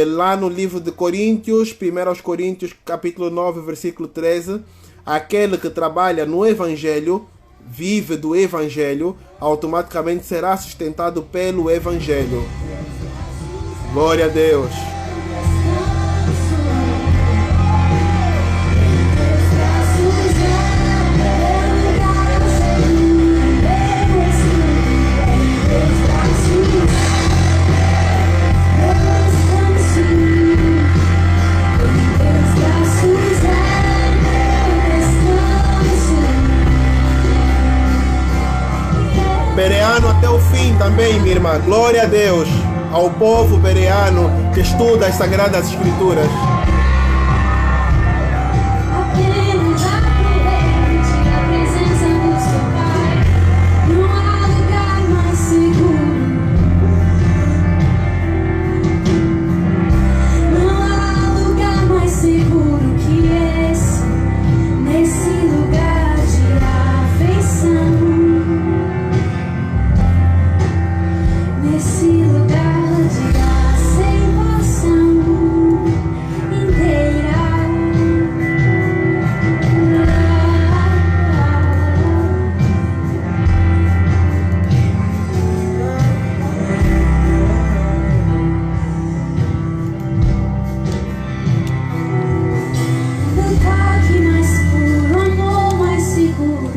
lá no livro de Coríntios, 1 Coríntios capítulo 9, versículo 13, aquele que trabalha no Evangelho, vive do Evangelho, automaticamente será sustentado pelo Evangelho. Glória a Deus. Bereano até o fim também, minha irmã. Glória a Deus. Ao povo bereano que estuda as Sagradas Escrituras. Apenas aproveite a presença do seu Pai. Não há lugar mais seguro. Não há lugar mais seguro que esse. Nesse lugar de afeição. Nesse lugar de aceitação inteira. O toque mais puro, amor mais seguro.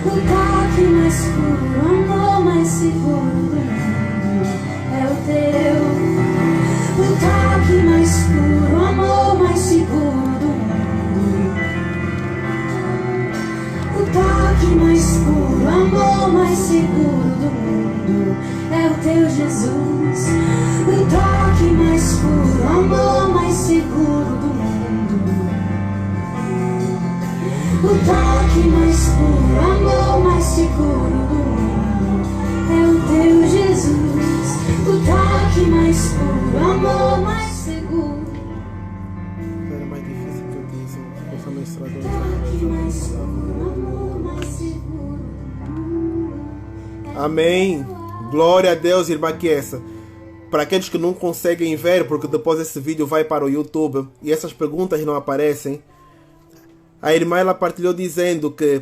O toque mais puro, amor mais seguro do mundo é o teu. O toque mais puro, amor mais seguro do mundo. O toque mais puro, amor mais seguro do mundo é o teu Jesus. O toque mais puro, amor mais seguro do mundo. O toque mais puro, amor mais seguro do mundo é o teu Jesus. O toque mais puro, amor mais seguro. Era mais difícil que eu disse. Essa O toque mais puro, amor mais seguro do mundo é o Amém. teu amor. Glória a Deus, irmã Kiesa. Para aqueles que não conseguem ver, porque depois esse vídeo vai para o YouTube e essas perguntas não aparecem, a irmã ela partilhou dizendo que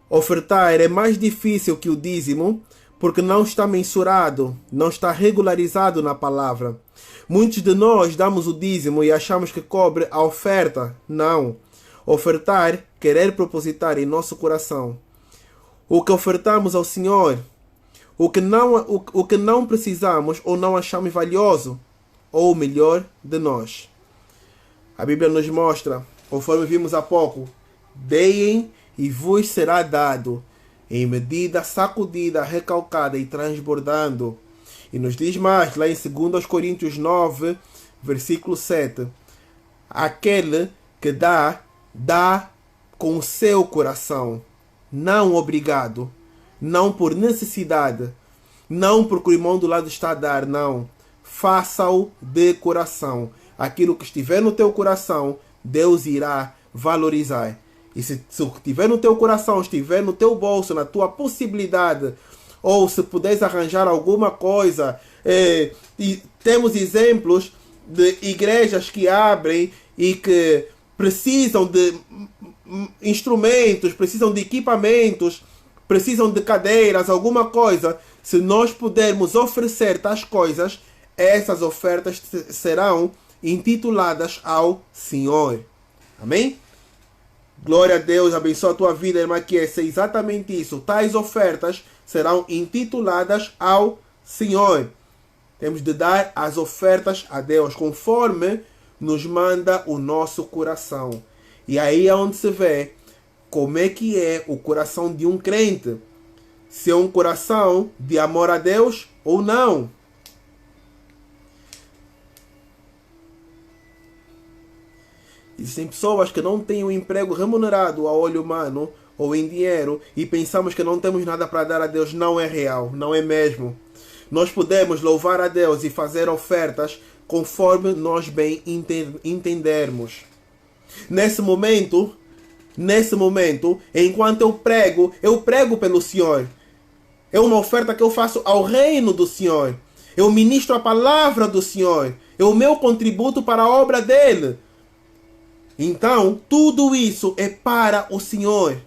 ofertar é mais difícil que o dízimo porque não está mensurado, não está regularizado na palavra. Muitos de nós damos o dízimo e achamos que cobre a oferta. Não. Ofertar, querer propositar em nosso coração. O que ofertamos ao Senhor, o que não precisamos ou não achamos valioso, ou o melhor de nós. A Bíblia nos mostra, conforme vimos há pouco, deem e vos será dado, em medida sacudida, recalcada e transbordando. E nos diz mais, lá em 2 Coríntios 9, versículo 7. Aquele que dá, dá com o seu coração, não obrigado, não por necessidade, não porque o irmão do lado está a dar, não. Faça-o de coração. aquilo que estiver no teu coração, Deus irá valorizar. E se estiver no teu coração, estiver no teu bolso, na tua possibilidade, ou se puderes arranjar alguma coisa, e temos exemplos de igrejas que abrem e que precisam de instrumentos, precisam de equipamentos, precisam de cadeiras, alguma coisa. Se nós pudermos oferecer tais coisas, essas ofertas serão intituladas ao Senhor. Amém? Glória a Deus, abençoa a tua vida, irmã, que é exatamente isso. Tais ofertas serão intituladas ao Senhor. Temos de dar as ofertas a Deus conforme nos manda o nosso coração. E aí é onde se vê como é que é o coração de um crente. Se é um coração de amor a Deus ou não. Existem pessoas que não têm um emprego remunerado a olho humano ou em dinheiro e pensamos que não temos nada para dar a Deus. Não é real, não é mesmo. Nós podemos louvar a Deus e fazer ofertas conforme nós bem entendermos. Nesse momento, enquanto eu prego pelo Senhor. É uma oferta que eu faço ao reino do Senhor. Eu ministro a palavra do Senhor. É o meu contributo para a obra dele. Então, tudo isso é para o Senhor.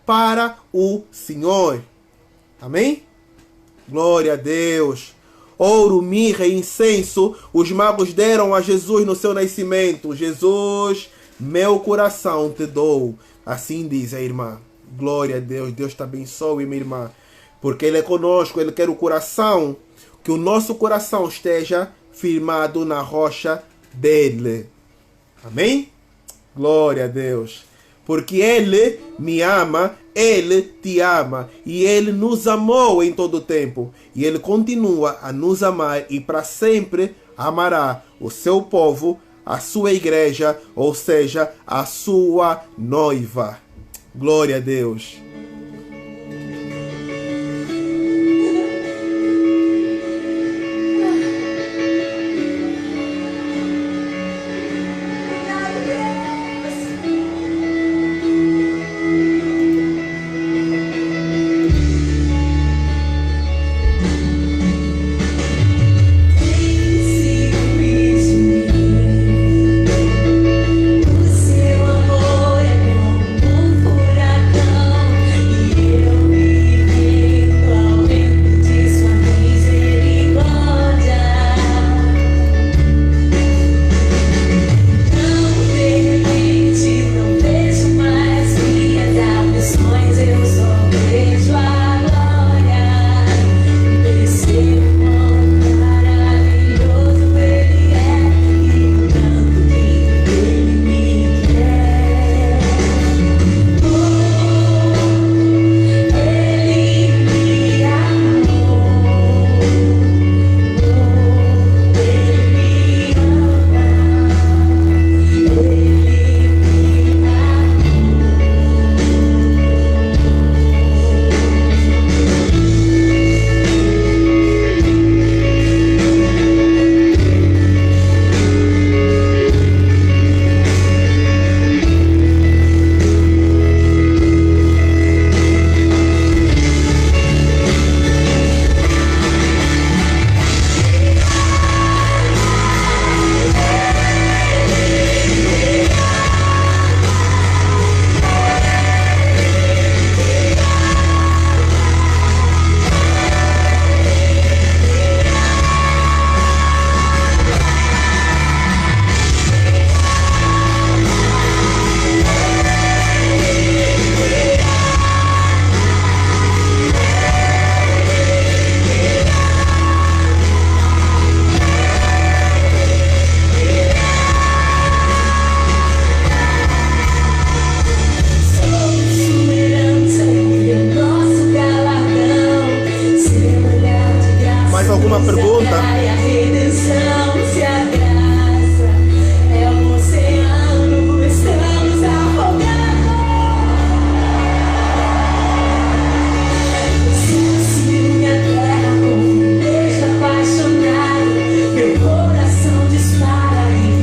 Para o Senhor. Amém? Glória a Deus. Ouro, mirra e incenso os magos deram a Jesus no seu nascimento. Jesus, meu coração te dou. Assim diz a irmã. Glória a Deus. Deus te abençoe, minha irmã. Porque Ele é conosco. Ele quer o coração. Que o nosso coração esteja firmado na rocha dele. Amém? Glória a Deus. Porque Ele me ama, Ele te ama. E Ele nos amou em todo o tempo. E Ele continua a nos amar e para sempre amará o seu povo, a sua igreja, ou seja, a sua noiva. Glória a Deus. Alguma pergunta? Meu coração dispara.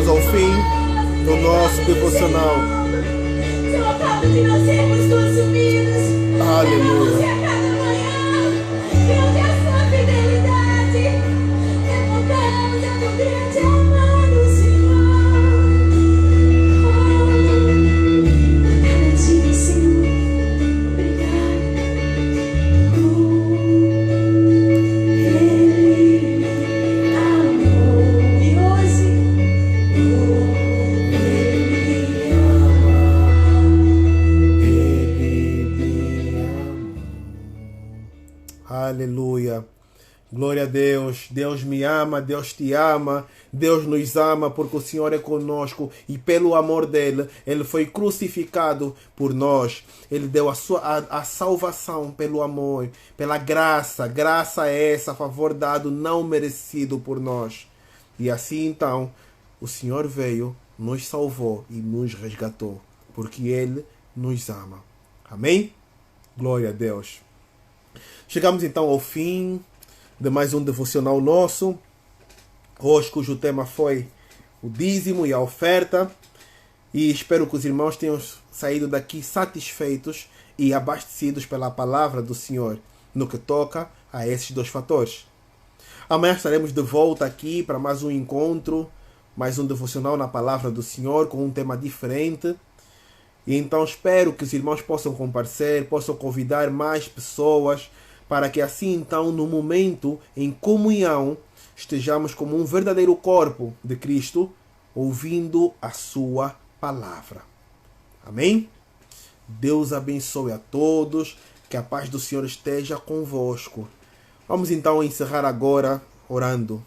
chegamos ao fim do nosso devocional. Só falta de nós sermos consumidos. Aleluia. A cada manhã, pela tua fidelidade, declaramos a tua grande amor, Senhor. Cada dia, Senhor, obrigado. Ele me amou e hoje Aleluia. Glória a Deus. Deus me ama, Deus te ama, Deus nos ama porque o Senhor é conosco e pelo amor dele, ele foi crucificado por nós. Ele deu a salvação pelo amor, pela graça. Graça é essa, favor dado não merecido por nós. E assim então, o Senhor veio, nos salvou e nos resgatou, porque ele nos ama. Amém? Glória a Deus. Chegamos então ao fim de mais um devocional nosso, hoje cujo tema foi o dízimo e a oferta, e espero que os irmãos tenham saído daqui satisfeitos e abastecidos pela palavra do Senhor no que toca a esses dois fatores. Amanhã estaremos de volta aqui para mais um encontro, mais um devocional na palavra do Senhor com um tema diferente. E então espero que os irmãos possam comparecer, possam convidar mais pessoas, para que assim então, no momento, em comunhão, estejamos como um verdadeiro corpo de Cristo, ouvindo a sua palavra. Amém? Deus abençoe a todos, que a paz do Senhor esteja convosco. Vamos então encerrar agora orando.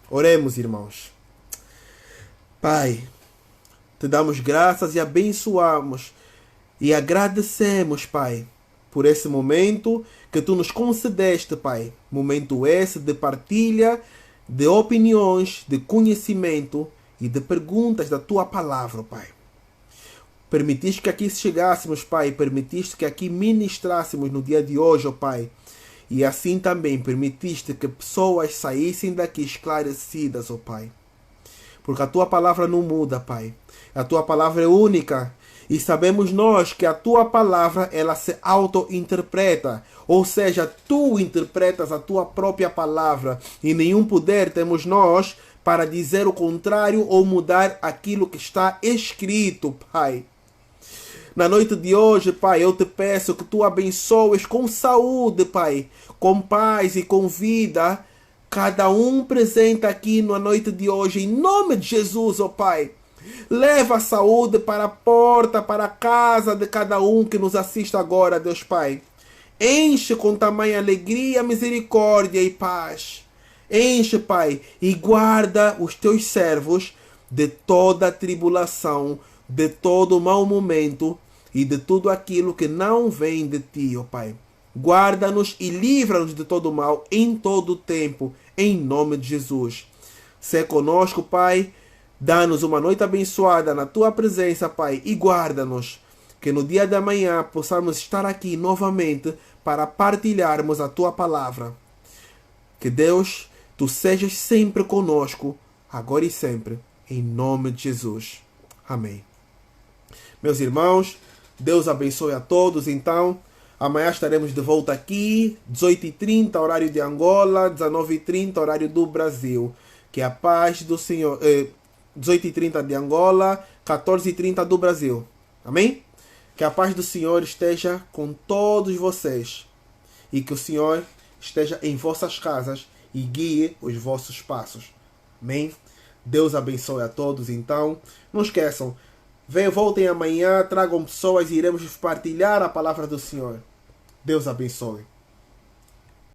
Oremos, irmãos. Pai, te damos graças e abençoamos e agradecemos, Pai, por esse momento que tu nos concedeste, Pai. Momento esse de partilha, de opiniões, de conhecimento e de perguntas da tua palavra, Pai. Permitiste que aqui chegássemos, Pai. Permitiste que aqui ministrássemos no dia de hoje, ó Pai. E assim também permitiste que pessoas saíssem daqui esclarecidas, ó Pai. Porque a tua palavra não muda, Pai. A tua palavra é única. E sabemos nós que a tua palavra, ela se auto-interpreta. Ou seja, tu interpretas a tua própria palavra. E nenhum poder temos nós para dizer o contrário ou mudar aquilo que está escrito, Pai. Na noite de hoje, Pai, eu te peço que tu abençoes com saúde, Pai, com paz e com vida, cada um presente aqui na noite de hoje, em nome de Jesus, ó Pai. Leva a saúde para a porta, para a casa de cada um que nos assiste agora, Deus Pai. Enche com tamanha alegria, misericórdia e paz. Enche, Pai, e guarda os teus servos de toda tribulação, de todo mau momento e de tudo aquilo que não vem de ti, ó Pai. Guarda-nos e livra-nos de todo mal em todo o tempo, em nome de Jesus. Sê conosco, Pai. Dá-nos uma noite abençoada na tua presença, Pai, e guarda-nos. Que no dia de amanhã possamos estar aqui novamente para partilharmos a tua palavra. Que Deus, tu sejas sempre conosco, agora e sempre, em nome de Jesus. Amém. Meus irmãos, Deus abençoe a todos, então. Amanhã estaremos de volta aqui, 18h30, horário de Angola, 19h30, horário do Brasil. Que a paz do Senhor... 18h30 de Angola, 14h30 do Brasil. Amém? Que a paz do Senhor esteja com todos vocês. E que o Senhor esteja em vossas casas e guie os vossos passos. Amém? Deus abençoe a todos, então. Não esqueçam. Voltem amanhã, tragam pessoas e iremos partilhar a palavra do Senhor. Deus abençoe.